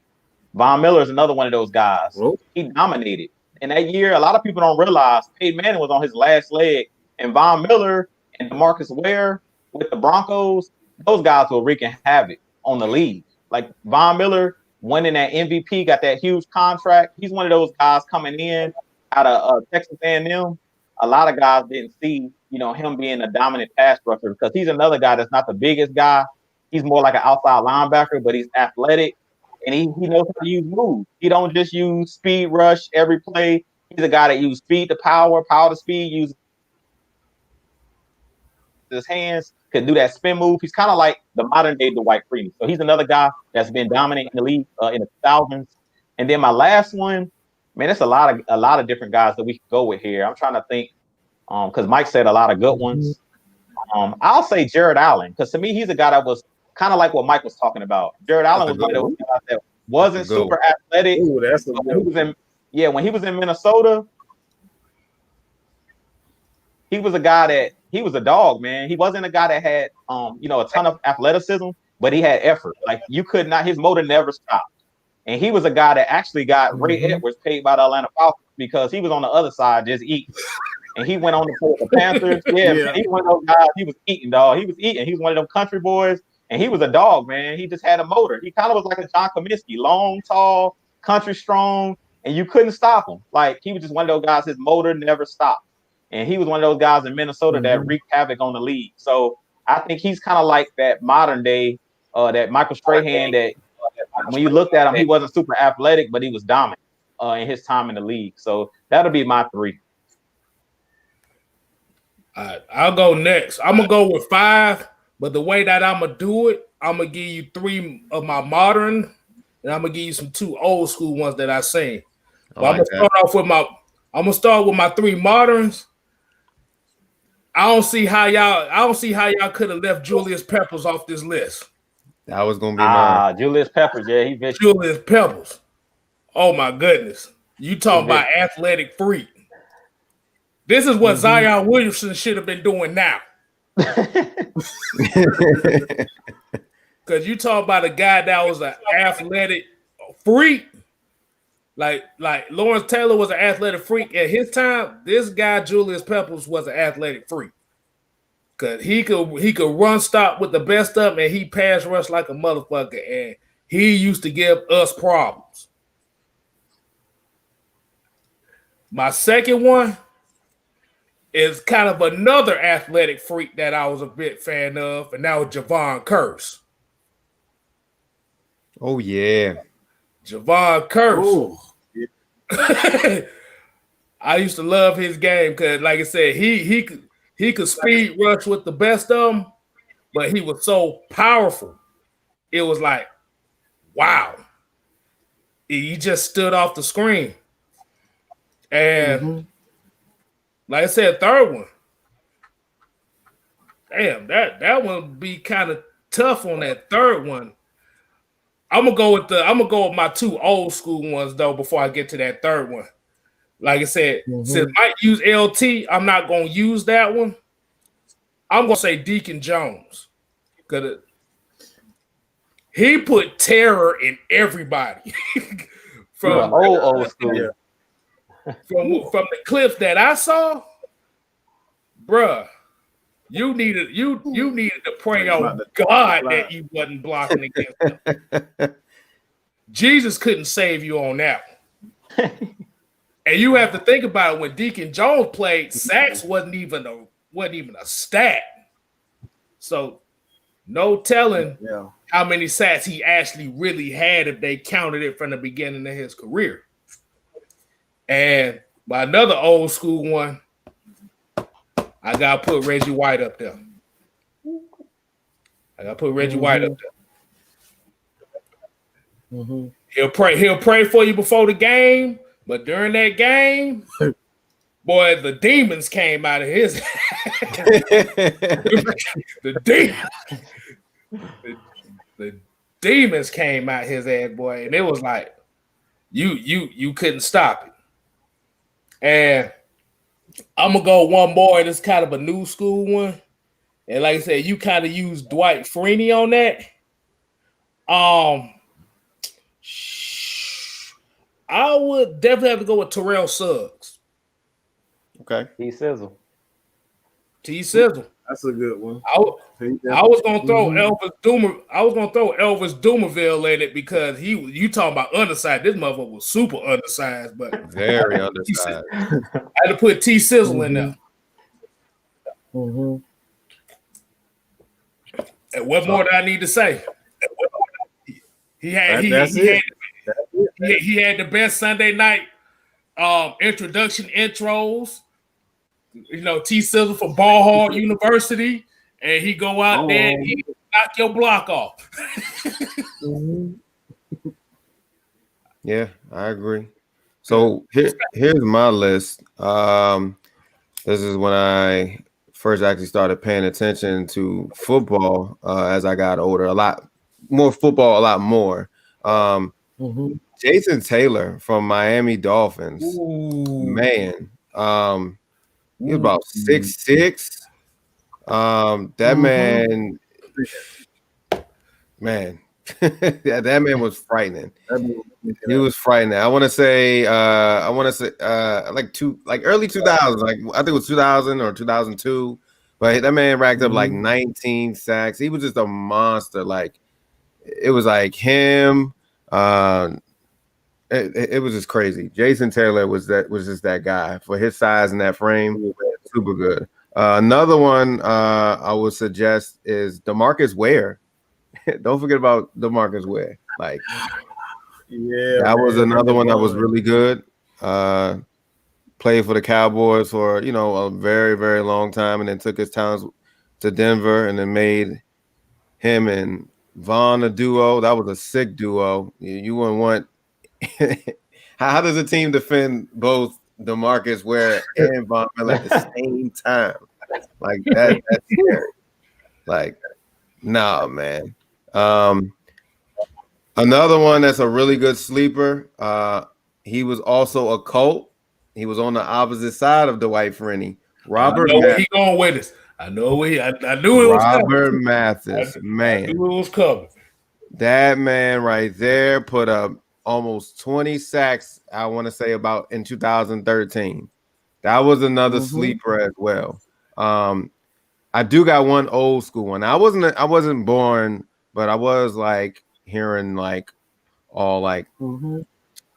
Von Miller is another one of those guys. Oh. He dominated. In that year, a lot of people don't realize Peyton Manning was on his last leg, and Von Miller and DeMarcus Ware with the Broncos, those guys were wreaking havoc on the league. Like Von Miller winning that MVP, got that huge contract. He's one of those guys coming in out of Texas A&M. A lot of guys didn't see, him being a dominant pass rusher because he's another guy that's not the biggest guy. He's more like an outside linebacker, but he's athletic. And he knows how to use moves. He don't just use speed rush every play. He's a guy that uses speed to power to speed, uses his hands, could do that spin move. He's kind of like the modern day Dwight Freeney. So he's another guy that's been dominant in the league in the 2000s. And then my last one, man, there's a lot of different guys that we can go with here. I'm trying to think because Mike said a lot of good ones. I'll say Jared Allen because to me he's a guy that was kind of like what Mike was talking about. Jared Allen was one of those guys that wasn't super athletic. Ooh, that's a when he was in Minnesota, he was a guy that he was a dog, man. He wasn't a guy that had a ton of athleticism, but he had effort. Like you could not, his motor never stopped. And he was a guy that actually got Ray Edwards paid by the Atlanta Falcons because he was on the other side just eating. And he went on to play with the Panthers. Yeah. Man, he was one of those guys. He was eating, dog. He was eating. He was one of them country boys. And he was a dog, man. He just had a motor. He kind of was like a John Comiskey, long, tall, country strong, and you couldn't stop him. Like he was just one of those guys. His motor never stopped, and he was one of those guys in Minnesota that wreaked havoc on the league. So I think he's kind of like that modern day, that Michael Strahan. That when you looked at him, he wasn't super athletic, but he was dominant in his time in the league. So that'll be my three. All right, I'll go next. I'm gonna go with 5. But the way that I'm going to do it, I'm going to give you 3 of my modern, and I'm going to give you some 2 old school ones that I seen. But I'm going to start with my 3 moderns. I don't see how y'all could have left Julius Peppers off this list. That was going to be mine. Julius Peppers, yeah, he bitched. Julius Peppers. Oh my goodness. You talking about athletic freak. This is what Zion Williamson should have been doing now. Because you talk about a guy that was an athletic freak, like Lawrence Taylor was an athletic freak at his time. This guy Julius Peppers was an athletic freak because he could run stop with the best of them, and he pass rush like a motherfucker, and he used to give us problems. My second one is kind of another athletic freak that I was a bit fan of, and that was Javon Curse. Oh, yeah. Javon Curse. I used to love his game because, like I said, he could speed rush with the best of them, but he was so powerful. It was like, wow. He just stood off the screen. And like I said, third one. Damn, that one would be kind of tough on that third one. I'm gonna go with my 2 old school ones though before I get to that third one. Like I said, since I use LT, I'm not gonna use that one. I'm gonna say Deacon Jones because he put terror in everybody. From old school. From the clips that I saw, bruh, you needed to pray on God that you wasn't blocking against him. Jesus couldn't save you on that one. And you have to think about it, when Deacon Jones played, sacks wasn't even a stat. So no telling how many sacks he actually really had if they counted it from the beginning of his career. And by another old school one, I gotta put Reggie White up there. He'll pray for you before the game, but during that game, boy, the demons came out of his the demons came out his ass, boy, and it was like you couldn't stop it. And I'm gonna go one more, and it's kind of a new school one. And like I said, you kind of use Dwight Freeney on that. I would definitely have to go with Terrell Suggs. Okay. T-Sizzle. T-Sizzle. That's a good one. I was gonna throw Elvis Doomer. I was gonna throw Elvis Doomerville in it because you talking about undersized. This motherfucker was super undersized, but Very undersized. I had to put T-Sizzle in there. Mm-hmm. And what more do I need to say? He had the best Sunday night introduction intros. You know, T-Sizzle for Ball Hard University, and he go out there and he knock your block off. Yeah, I agree. So here's my list. This is when I first actually started paying attention to football as I got older. A lot more football, a lot more. Jason Taylor from Miami Dolphins. Ooh. Man. He was about 6'6". That man, that man was frightening. He was frightening. I want to say like early 2000s, like I think it was 2000 or 2002. But that man racked up like 19 sacks. He was just a monster. Like it was like him. It was just crazy. Jason Taylor was just that guy for his size and that frame. Super good. Another one I would suggest is DeMarcus Ware. Don't forget about DeMarcus Ware. Like, that was another one that was really good. Played for the Cowboys for a very, very long time, and then took his talents to Denver, and then made him and Vaughn a duo. That was a sick duo. You wouldn't want. How does a team defend both DeMarcus Ware and Von Miller at the same time? Like that's scary. Like, nah, man. Another one that's a really good sleeper. He was also a Colt. He was on the opposite side of Dwight Freeney. Robert I know where he going with this. I know where I knew it was Robert Mathis, man. I knew it was coming. That man right there put up almost 20 sacks, I want to say, about in 2013. That was another sleeper as well. I do got one old school one. I wasn't born, but I was like hearing like all like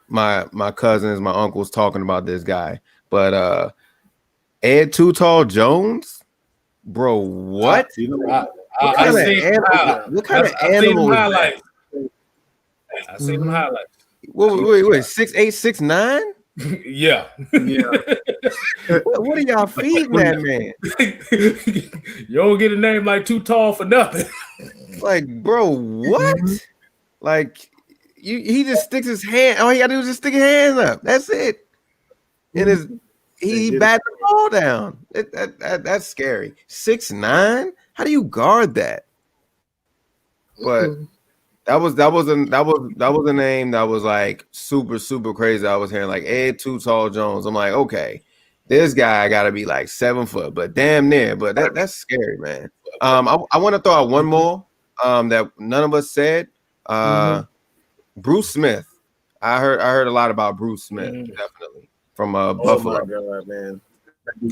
my cousins, my uncles talking about this guy. But Ed Too Tall Jones, bro, what? What kind of animal is that? I seen him highlights. Wait, 6'8", 6'9"? Yeah. What are y'all feeding that man? You don't get a name like Too Tall for nothing. Like, bro, what? Like, he just sticks his hand. All he got to do is just stick his hands up. That's it. And he bat the ball down. That's scary. 6'9"? How do you guard that? But that was a name that was like super, super crazy. I was hearing like Ed Too Tall Jones. I'm like, okay, this guy got to be like 7 foot, but damn near. But that's scary, man. I want to throw out one more that none of us said. Bruce Smith. I heard a lot about Bruce Smith, definitely from Buffalo. Oh my God, man.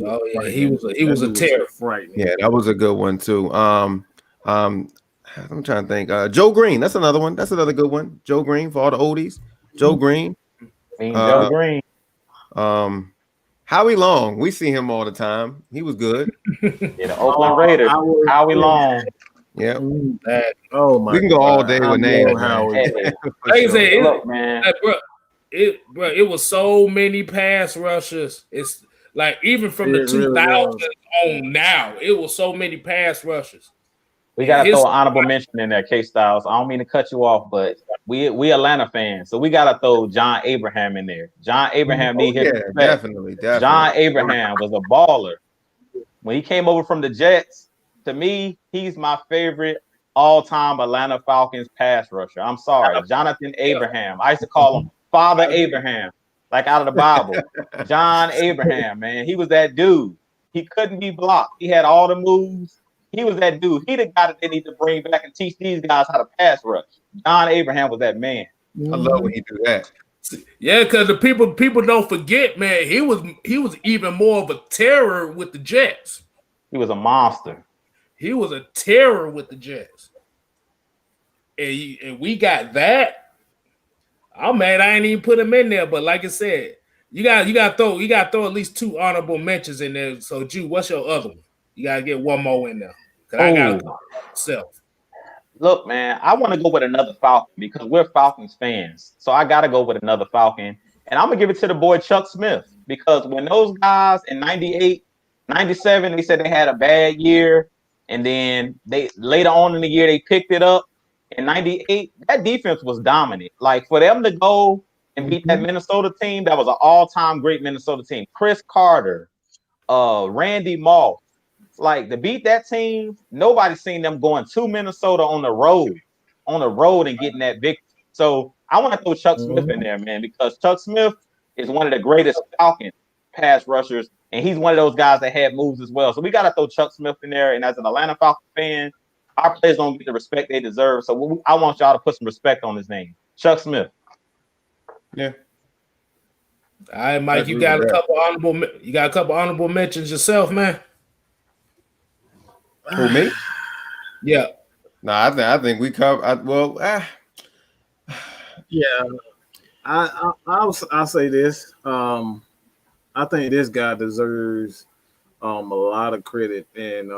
Oh yeah, he was a terror. Yeah, that was a good one too. I'm trying to think. Joe Green, that's another one. That's another good one. Joe Green for all the oldies. Joe Green. Joe Green. Howie Long. We see him all the time. He was good. Yeah, the Oakland Raiders. Howie Long. Yeah. Oh my! We can go all day with names. Like I said, look, man. It was so many pass rushers. It's like even from the 2000s on now, it was so many pass rushers. We gotta throw an honorable mention in there, KStylz. I don't mean to cut you off, but we Atlanta fans, so we gotta throw John Abraham in there. John Abraham definitely. John Abraham was a baller. When he came over from the Jets, to me, he's my favorite all-time Atlanta Falcons pass rusher. I'm sorry, Jonathan Abraham. I used to call him Father Abraham. like out of the Bible. John Abraham, man, he was that dude. He couldn't be blocked. He had all the moves. He was that dude. He the guy that they need to bring back and teach these guys how to pass rush. John Abraham was that man. I love when he do that. Yeah, because the people don't forget, man. He was even more of a terror with the Jets. He was a monster. He was a terror with the Jets, and we got that. I'm mad I ain't even put him in there. But like I said, you got to throw at least 2 honorable mentions in there. So, Jew, what's your other one? You gotta get one more in there. Cause I got myself. Look, man, I want to go with another Falcon because we're Falcons fans. So I got to go with another Falcon. And I'm going to give it to the boy Chuck Smith because when those guys in 98, 97, they said they had a bad year. And then they later on in the year, they picked it up. In 98, that defense was dominant. Like for them to go and beat that Minnesota team, that was an all-time great Minnesota team. Chris Carter, Randy Moss. Like to beat that team, nobody's seen them going to Minnesota on the road and getting that victory. So I want to throw Chuck Smith in there, man, because Chuck Smith is one of the greatest Falcon pass rushers, and he's one of those guys that had moves as well. So we got to throw Chuck Smith in there. And as an Atlanta Falcon fan, our players don't get the respect they deserve. So I want y'all to put some respect on his name, Chuck Smith. Yeah. All right, Mike, you got a couple honorable mentions yourself, man. Who, me? Yeah. No, I think we cover. Yeah, I'll say this. I think this guy deserves a lot of credit, and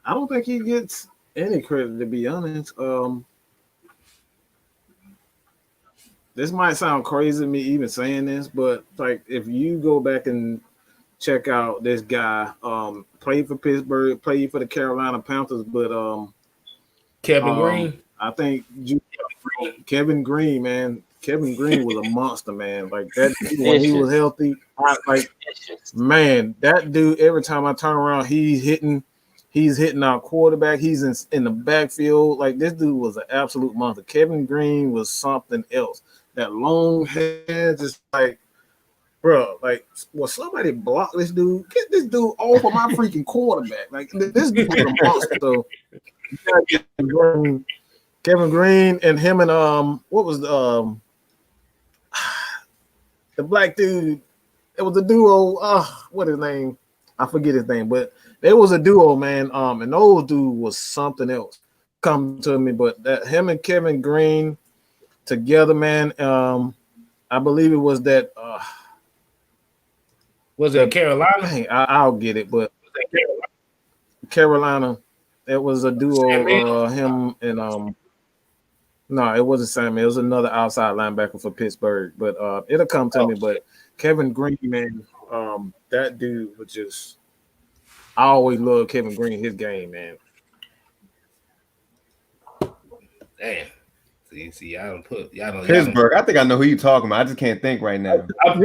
I don't think he gets any credit, to be honest. This might sound crazy me even saying this, but like if you go back and check out this guy, played for Pittsburgh, played for the Carolina Panthers, but Kevin Green. I think Kevin Green, man. Kevin Green was a monster, man. Like that when he was healthy. Man, that dude, every time I turn around, he's hitting our quarterback. He's in the backfield. Like this dude was an absolute monster. Kevin Green was something else. That long hair, just like, bro, like, will somebody block this dude? Get this dude off of my freaking quarterback. Like this dude was a monster. So Kevin Green and him and what was the black dude? It was a duo. What his name? I forget his name, but it was a duo, man. And those dude was something else. Come to me, but that him and Kevin Green together, man. I believe it was that. Was it Carolina? I'll get it, but Carolina. It was a duo. Him and no, it wasn't Sammy. It was another outside linebacker for Pittsburgh. But it'll come to me. But Kevin Green, man, that dude was just. I always loved Kevin Green, his game, man. Damn. See, y'all don't Pittsburgh. I think I know who you're talking about. I just can't think right now. I'm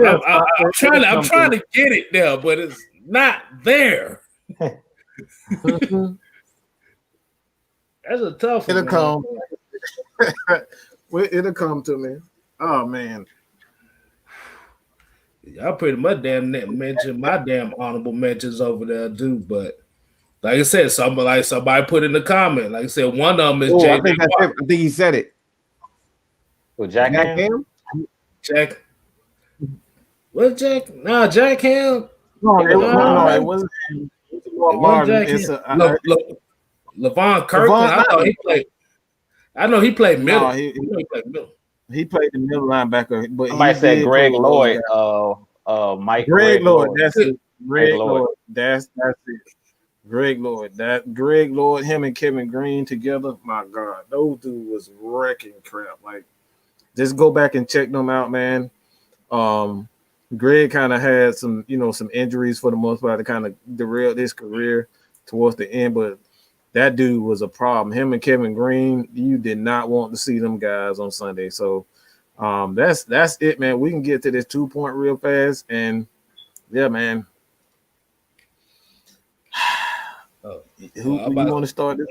trying to get it there, but it's not there. That's a tough one. It'll come. It'll come to me. Oh man. Y'all pretty much mention my damn honorable mentions over there, too. But like I said, somebody put in the comment. Like I said, one of them is Jay. I think he said it. Well, Jack Ham? Jack. What Jack? No, Jack Ham. No, it wasn't him. It was Levon Kirkland. I know he played middle. He played middle. He played the middle linebacker, but somebody said Greg Lloyd. Mike Greg Lloyd. That's it. Greg Lloyd. That's it. Greg Lloyd. That Greg Lloyd. Him and Kevin Green together. My God, those dude was wrecking crap. Like, just go back and check them out, man. Greg kind of had some injuries for the most part to kind of derailed his career towards the end, but that dude was a problem. Him and Kevin Green, you did not want to see them guys on Sunday. So that's it, man. We can get to this 2-point real fast, and yeah, man. Who you want to start this?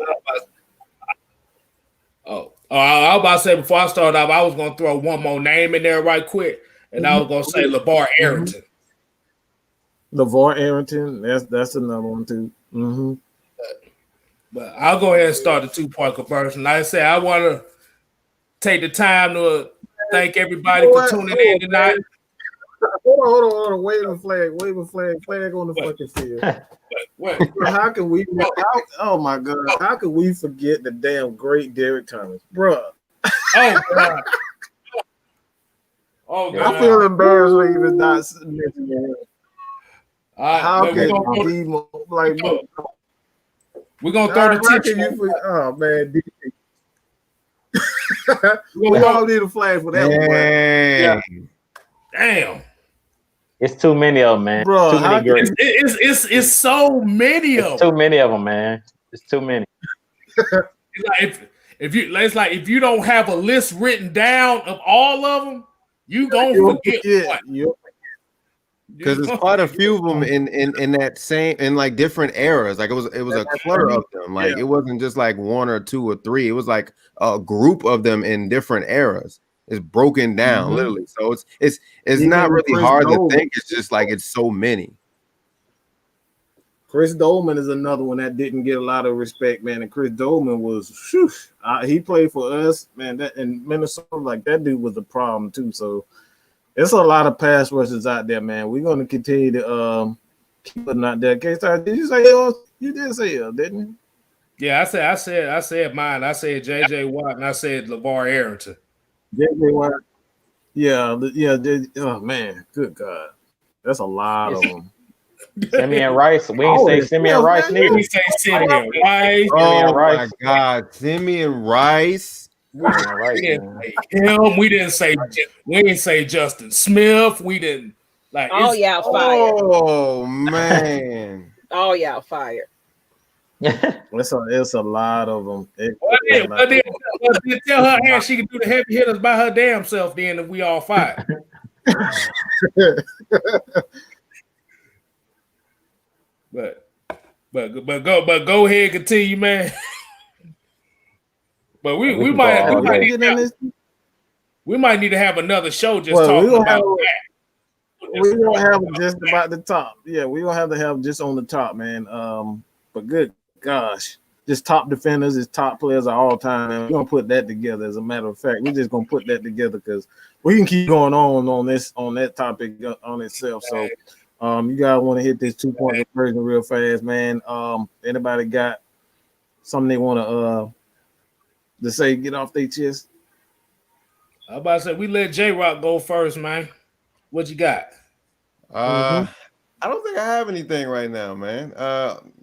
I was about to say before I started off, I was gonna throw one more name in there right quick, and I was gonna say LeVar Arrington. LeVar Arrington, that's another one too. Mm-hmm. But I'll go ahead and start the 2-point conversion. Like I said, I want to take the time to thank everybody for tuning in tonight. Hold on. Wave a flag on the fucking field. What? How can we? Oh my God! How can we forget the damn great Derek Thomas, bruh? Oh God! Oh God! I feel embarrassed for even not mentioning him. How can we're gonna throw the tip. Oh man, we all need a flag for that one. Yeah. Damn. It's too many of them, man. Bro, too many great. It's so many of them. Too many of them, man. It's too many. It's like if you don't have a list written down of all of them, you'll forget one. Because there's quite a few of them in that same in like different eras. Like it was a clutter of them. Like it wasn't just like one or two or three. It was like a group of them in different eras. It's broken down literally. So it's not really hard to think. It's just like it's so many. Chris Dolman is another one that didn't get a lot of respect, man. And Chris Dolman was, he played for us, man. That in Minnesota, like that dude was a problem too. So it's a lot of pass rushers out there, man. We're going to continue to keep putting out there. KStylz, did you say you did say didn't you? Yeah, I said mine. I said JJ Watt and I said LeVar Arrington. JJ Watt. Yeah. Oh man, good God, that's a lot of them. Simeon Rice. We ain't say Simeon Rice neither. We say Simeon Rice. Oh my God, Simeon Rice. We didn't say Justin Smith. We didn't like. Y'all fired. Oh man. Y'all fired. It's a lot of them. Tell her ass she can do the heavy hitters by her damn self. Then if we all fired. But go ahead, continue, man. But we might need to have another show just talking about that. We don't have just about the top. Yeah, we don't have to have just on the top, man. But good gosh, just top defenders is top players of all time, man. We're gonna put that together. As a matter of fact, we're just gonna put that together because we can keep going on that topic on itself. So you guys want to hit this 2-point conversion real fast, man. Anybody got something they want to say, get off their chest? I about to say we let J-Rock go first, man. What you got? I don't think I have anything right now, man.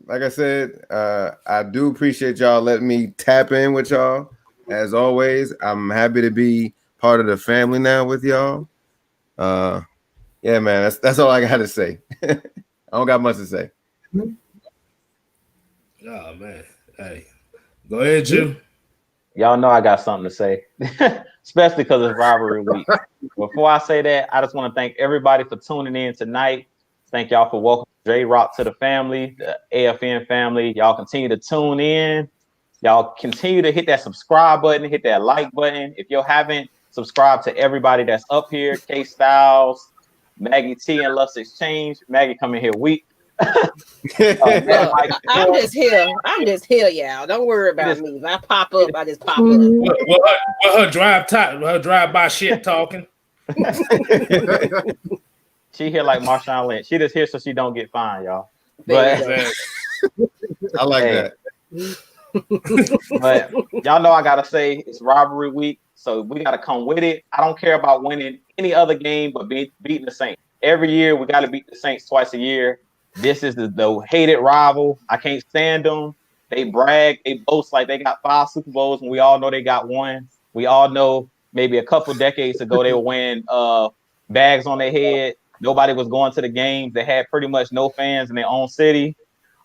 Like I said, I do appreciate y'all letting me tap in with y'all. As always, I'm happy to be part of the family now with y'all. Yeah, man, that's all I got to say. I don't got much to say. Oh man, hey, go ahead, Jim. Y'all know I got something to say, especially because it's rivalry week. Before I say that, I just want to thank everybody for tuning in tonight. Thank y'all for welcoming J-Rock to the family, the AFN family. Y'all continue to tune in. Y'all continue to hit that subscribe button, hit that like button. If you haven't subscribed to everybody that's up here, KStylz, Maggie T, and Lust Exchange. Maggie coming here weak. I'm just here, y'all. Don't worry about me. If I pop up, I just pop up. Well, her drive-by shit talking. She here like Marshawn Lynch. She just here so she don't get fined, y'all. But I like that. But y'all know I gotta say it's rivalry week, so we gotta come with it. I don't care about winning any other game but beating the Saints. Every year we gotta beat the Saints twice a year. This is the hated rival. I can't stand them. They brag, they boast like they got 5 Super Bowls when we all know they got 1. We all know maybe a couple decades ago they were wearing bags on their head. Nobody was going to the games. They had pretty much no fans in their own city.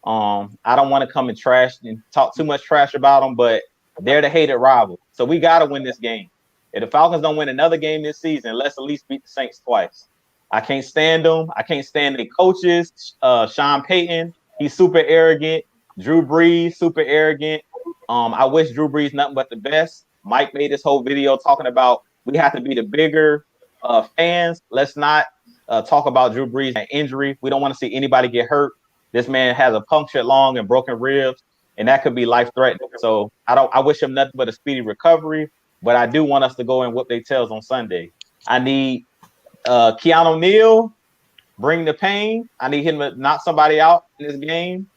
I don't want to come and trash and talk too much trash about them, but they're the hated rival. So we got to win this game. If the Falcons don't win another game this season, let's at least beat the Saints twice. I can't stand them. I can't stand their coaches. Sean Payton, he's super arrogant. Drew Brees, super arrogant. I wish Drew Brees nothing but the best, Mike made this whole video talking about we have to be the bigger fans. Let's not talk about Drew Brees and injury. We don't want to see anybody get hurt. This man has a punctured lung and broken ribs, and that could be life-threatening. So I wish him nothing but a speedy recovery, but I do want us to go and whoop their tails on Sunday. I need Keanu Neal, bring the pain. I need him to knock somebody out in this game.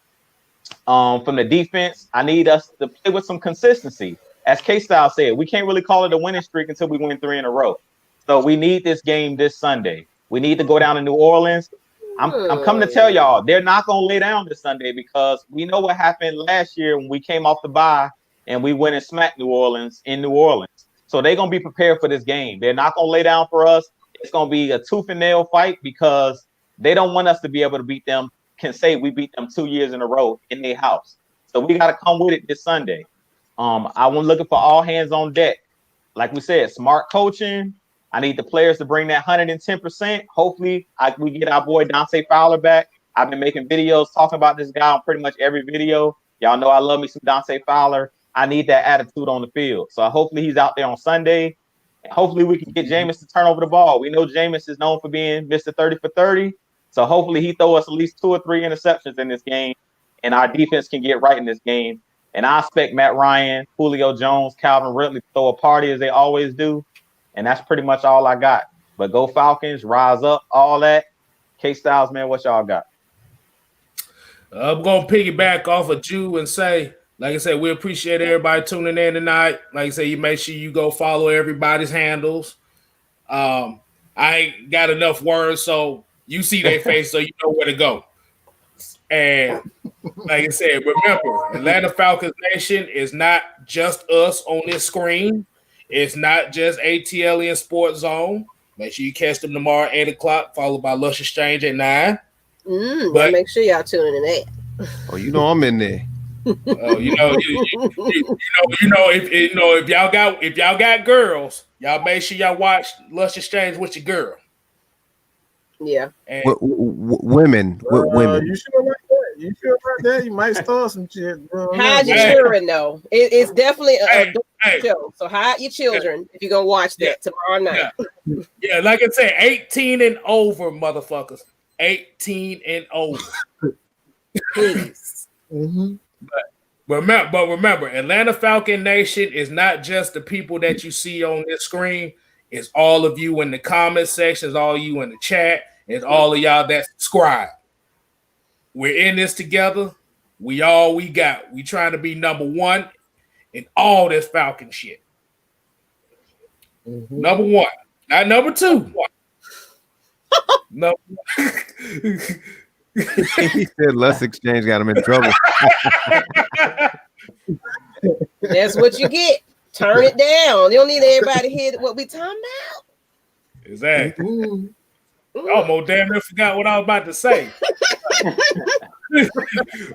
From the defense, I need us to play with some consistency. As KStylz said, we can't really call it a winning streak until we win 3 in a row. So we need this game this Sunday. We need to go down to New Orleans. I'm coming to tell y'all, they're not going to lay down this Sunday because we know what happened last year when we came off the bye and we went and smacked New Orleans in New Orleans. So they're going to be prepared for this game. They're not going to lay down for us. It's going to be a tooth and nail fight because they don't want us to be able to beat them, can say we beat them 2 years in a row in their house. So we got to come with it this Sunday. I'm looking for all hands on deck. Like we said, smart coaching. I need the players to bring that 110%. Hopefully, we get our boy Dante Fowler back. I've been making videos talking about this guy on pretty much every video. Y'all know I love me some Dante Fowler. I need that attitude on the field. So hopefully he's out there on Sunday. And hopefully we can get Jameis to turn over the ball. We know Jameis is known for being Mr. 30 for 30. So hopefully he throw us at least 2 or 3 interceptions in this game, and our defense can get right in this game. And I expect Matt Ryan, Julio Jones, Calvin Ridley to throw a party as they always do. And that's pretty much all I got. But go Falcons, rise up, all that. KStylz, man, what y'all got? I'm going to piggyback off of Jew and say, like I said, we appreciate everybody tuning in tonight. Like I said, you make sure you go follow everybody's handles. I ain't got enough words, so you see their face, so you know where to go. And like I said, remember, Atlanta Falcons Nation is not just us on this screen. It's not just ATL and Sports Zone. Make sure you catch them tomorrow at 8 o'clock, followed by Lush Exchange at 9. But make sure y'all tuning in at. Oh, you know I'm in there. If y'all got girls, y'all make sure y'all watch Lush Exchange with your girl. Yeah. And women. Women. You sure about that? You sure about that? You might start some shit, bro. Hide your children, though. It's definitely a show. So hide your children if you're gonna watch that tomorrow night. Yeah, like I said, 18 and over, motherfuckers. 18 and over. Please. But remember, Atlanta Falcon Nation is not just the people that you see on this screen. It's all of you in the comment sections, all you in the chat, it's all of y'all that subscribe. We're in this together. We got. We trying to be number 1 in all this Falcon shit. Number 1, not number 2. No. He said Lust Exchange got him in trouble. That's what you get. Turn it down. You don't need everybody to hear what we talking about. Exactly. I almost damn near forgot what I was about to say.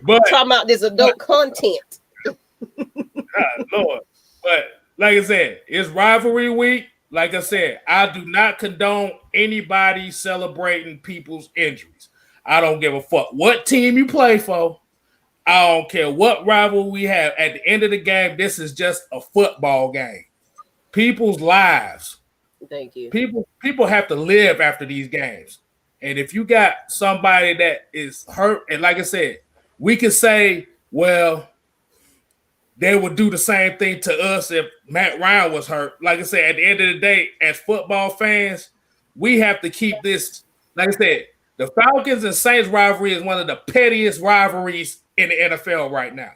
But talking about this adult content. God, Lord. But like I said, it's rivalry week. Like I said, I do not condone anybody celebrating people's injuries. I don't give a fuck what team you play for. I don't care what rival we have. At the end of the game, this is just a football game. People's lives. Thank you. People have to live after these games. And if you got somebody that is hurt, and like I said, we can say, well, they would do the same thing to us if Matt Ryan was hurt. Like I said, at the end of the day, as football fans, we have to keep this. Like I said, the Falcons and Saints rivalry is one of the pettiest rivalries in the NFL right now.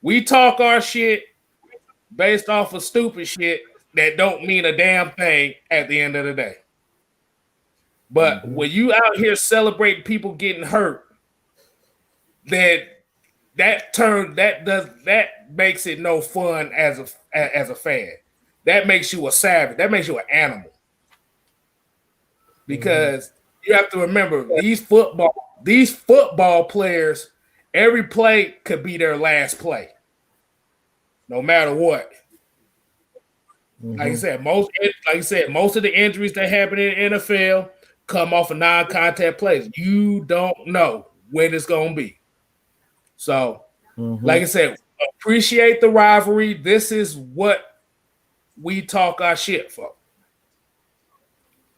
We talk our shit based off of stupid shit that don't mean a damn thing at the end of the day. But when you out here celebrating people getting hurt, then that makes it no fun as a fan. That makes you a savage. That makes you an animal. Because you have to remember these football players, every play could be their last play, no matter what. Like I said, most of the injuries that happen in the NFL come off of non-contact plays. You don't know when it's gonna be. So, like I said, appreciate the rivalry. This is what we talk our shit for.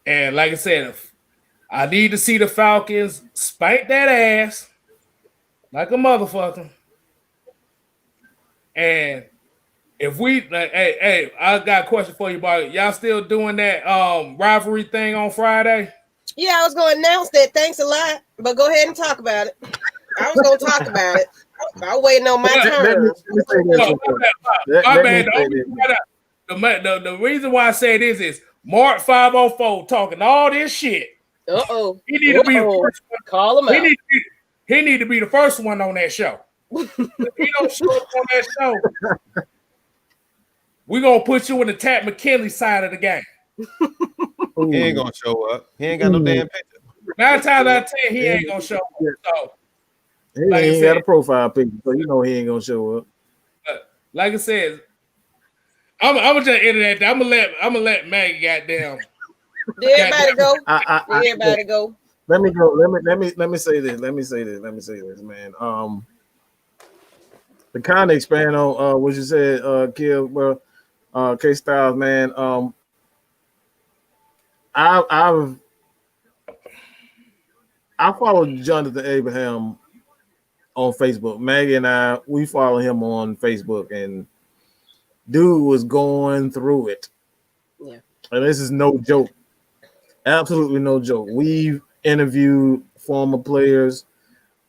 And like I said, I need to see the Falcons spank that ass like a motherfucker. And if we, hey, I got a question for you, boy. Y'all still doing that rivalry thing on Friday? Yeah, I was going to announce that. Thanks a lot. But go ahead and talk about it. I was going to talk about it. I was waiting on my turn. The reason why I say this is Mark 504 talking all this shit. Uh-oh. He need to be the first one. Call him out. He need to be the first one on that show. If he don't show up on that show, we're going to put you in the Tat McKinley side of the game. He ain't gonna show up. He ain't got no damn picture. 9 times out of 10, he ain't gonna show up. So, he ain't got a profile picture, so you know he ain't gonna show up. Like I said, I'm gonna just end that. I'm gonna let Maggie goddamn. Did everybody go? Everybody go. Let me go. Let me say this. Let me say this, man. To kind of expand on what you said, Kill, bro, KStylz, man. I followed Jonathan Abraham on Facebook. Maggie and we follow him on Facebook, and dude was going through it. Yeah. And this is no joke. Absolutely no joke. We've interviewed former players,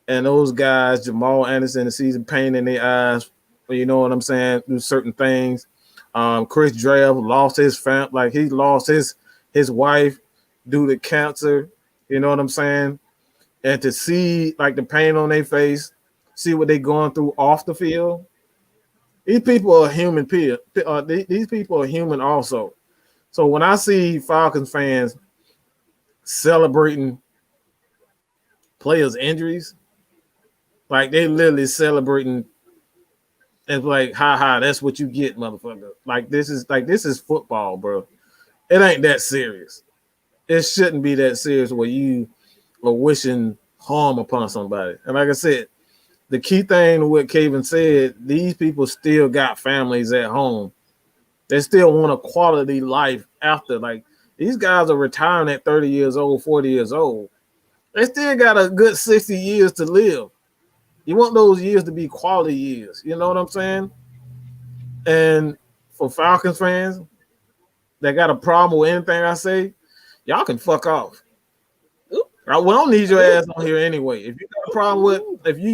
and those guys, Jamal Anderson, the season pain in their eyes, you know what I'm saying, do certain things. Chris Drab lost his family, like he lost his wife due to cancer, you know what I'm saying? And to see like the pain on their face, see what they're going through off the field. These people are human. These people are human also. So when I see Falcons fans celebrating players' injuries, like they literally celebrating, it's like, ha, that's what you get, motherfucker. Like this is football, bro. It ain't that serious. It shouldn't be that serious where you are wishing harm upon somebody. And like I said, the key thing to what Kevin said, these people still got families at home. They still want a quality life after. Like these guys are retiring at 30 years old, 40 years old. They still got a good 60 years to live. You want those years to be quality years. You know what I'm saying? And for Falcons fans that got a problem with anything I say, y'all can fuck off. We don't need your ass on here anyway. If you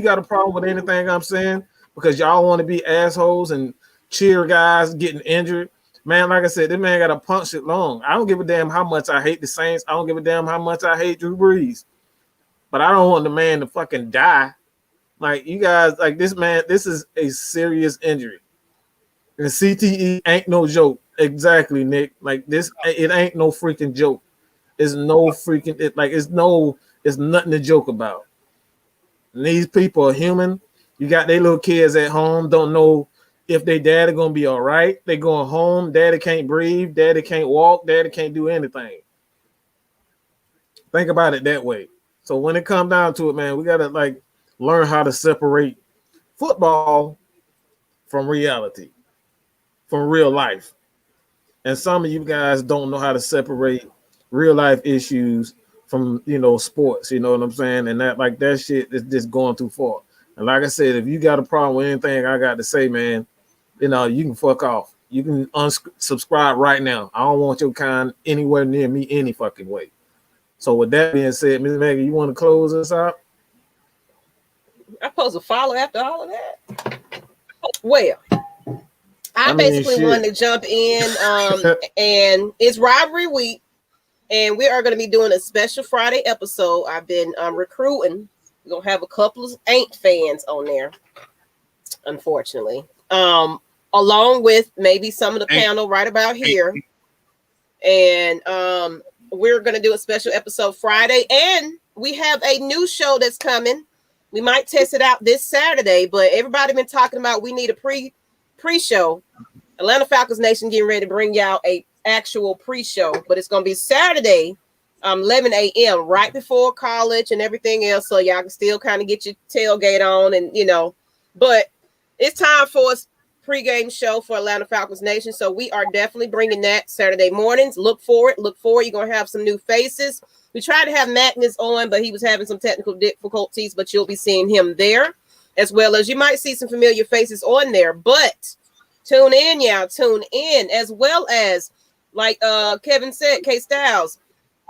got a problem with anything I'm saying, because y'all want to be assholes and cheer guys getting injured, man, like I said, this man got to punch it long. I don't give a damn how much I hate the Saints. I don't give a damn how much I hate Drew Brees. But I don't want the man to fucking die. Like you guys, like this man, this is a serious injury. And CTE ain't no joke. Exactly, Nick. Like this, it ain't no freaking joke. It's no freaking it's nothing to joke about. And these people are human. You got their little kids at home, don't know if their daddy gonna be all right. They going home, daddy can't breathe, daddy can't walk, daddy can't do anything. Think about it that way. So when it comes down to it, man, we gotta like learn how to separate football from reality, from real life. And some of you guys don't know how to separate real life issues from, sports, you know what I'm saying? And that shit is just going too far. And like I said, if you got a problem with anything I got to say, man, you can fuck off. You can unsubscribe right now. I don't want your kind anywhere near me any fucking way. So with that being said, Ms. Maggie, you want to close us out? I'm supposed to follow after all of that? Well, I basically wanted to jump in, and it's rivalry week, and we are going to be doing a special Friday episode. I've been recruiting. We're going to have a couple of Ain't fans on there, unfortunately, along with maybe some of the panel right about here. And we're going to do a special episode Friday, and we have a new show that's coming. We might test it out this Saturday, but everybody been talking about we need a pre-show. Atlanta Falcons Nation getting ready to bring y'all a actual pre-show, but it's going to be Saturday, 11 a.m. right before college and everything else, so y'all can still kind of get your tailgate on, and but it's time for a pregame show for Atlanta Falcons Nation. So we are definitely bringing that Saturday mornings. Look for it. You're going to have some new faces. We tried to have Magnus on, but he was having some technical difficulties, but you'll be seeing him there, as well as you might see some familiar faces on there. But tune in, y'all. Tune in, as well as, like Kevin said, KStylz,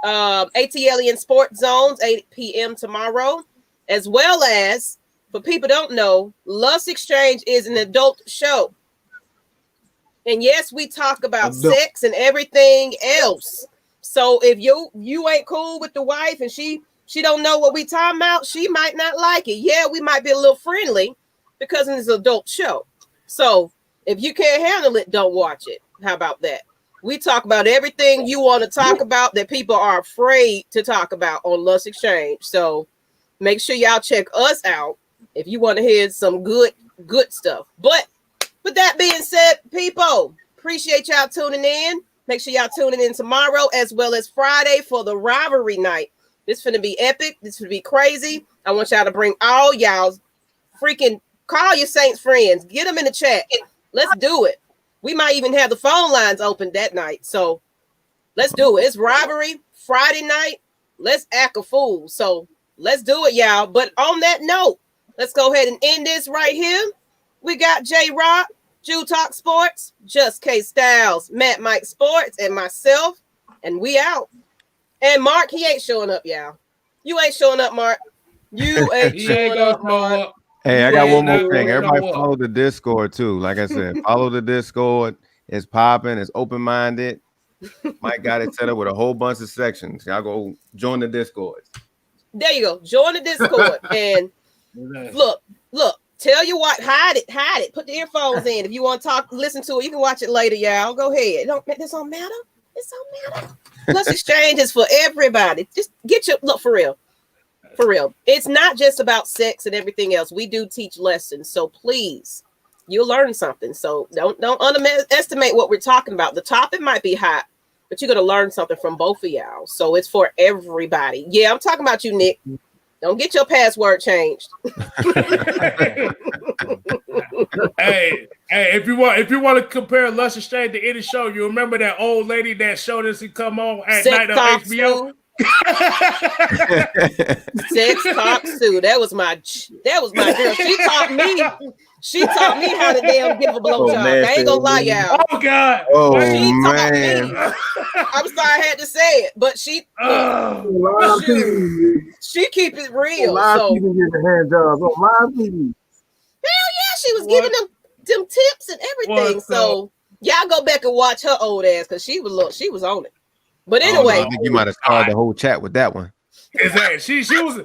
ATLian Sports Zones, 8 p.m. tomorrow, as well as, for people don't know, Lust Exchange is an adult show. And yes, we talk about sex and everything else. So if you ain't cool with the wife and she don't know what we talking about, she might not like it. Yeah, we might be a little friendly because it's an adult show. So if you can't handle it, don't watch it. How about that? We talk about everything you want to talk about that people are afraid to talk about on Lust Exchange. So make sure y'all check us out if you want to hear some good stuff. But with that being said, people, appreciate y'all tuning in. Make sure y'all tuning in tomorrow as well as Friday for the Rivalry night. This is going to be epic. This is going to be crazy. I want y'all to bring all y'all freaking call your Saints friends. Get them in the chat. Let's do it. We might even have the phone lines open that night. So let's do it. It's Rivalry Friday night. Let's act a fool. So let's do it, y'all. But on that note, let's go ahead and end this right here. We got J-Rock, Jew Talk Sports, Just KStylz, Matt Mike Sports, and myself, and we out. And Mark, he ain't showing up, y'all. You ain't showing up, Mark. You ain't showing up, Mark. Hey, I got one more thing. Everybody follow the Discord too. Like I said, follow the Discord. It's popping. It's open-minded. Mike got it set up with a whole bunch of sections. Y'all go join the Discord. There you go. Join the Discord. And look. Tell you what, hide it. Put the earphones in. If you want to talk, listen to it. You can watch it later, y'all. Go ahead. This don't matter. It don't matter. Plus Exchange is for everybody. Just get your look for real. For real. It's not just about sex and everything else. We do teach lessons. So please, you'll learn something. So don't underestimate what we're talking about. The topic might be hot, but you're gonna learn something from both of y'all. So it's for everybody. Yeah, I'm talking about you, Nick. Don't get your password changed. Hey, if you want to compare Lust Exchange to any show, you remember that old lady that showed us to come on at night on HBO? Sex Talk Sue. That was my girl. She taught me how to damn give a blowjob. I ain't gonna lie, y'all. Oh God. She taught me. I'm sorry I had to say it, but she keep it real. So hell yeah, she was giving them tips and everything. So y'all go back and watch her old ass because she was on it. But anyway, I think you might have started the whole chat with that one. Exactly. She was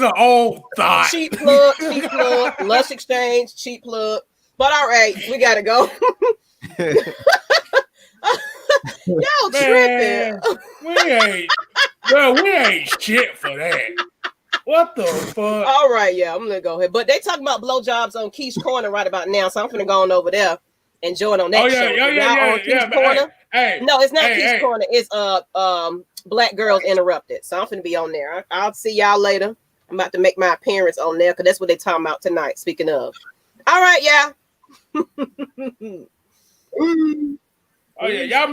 an old thought. Cheap plug, Lust Exchange, cheap plug. But all right, we gotta go. Y'all tripping. We ain't shit for that. What the fuck? All right, yeah, I'm gonna go ahead. But they talking about blowjobs on Keish Corner right about now, so I'm gonna go on over there and join on that show. Yeah. Corner. Hey, no, it's not Keish Corner. It's Black Girls Interrupted. So I'm gonna be on there. I'll see y'all later. I'm about to make my appearance on there because that's what they talking about tonight. Speaking of, all right, y'all. Oh yeah, y'all.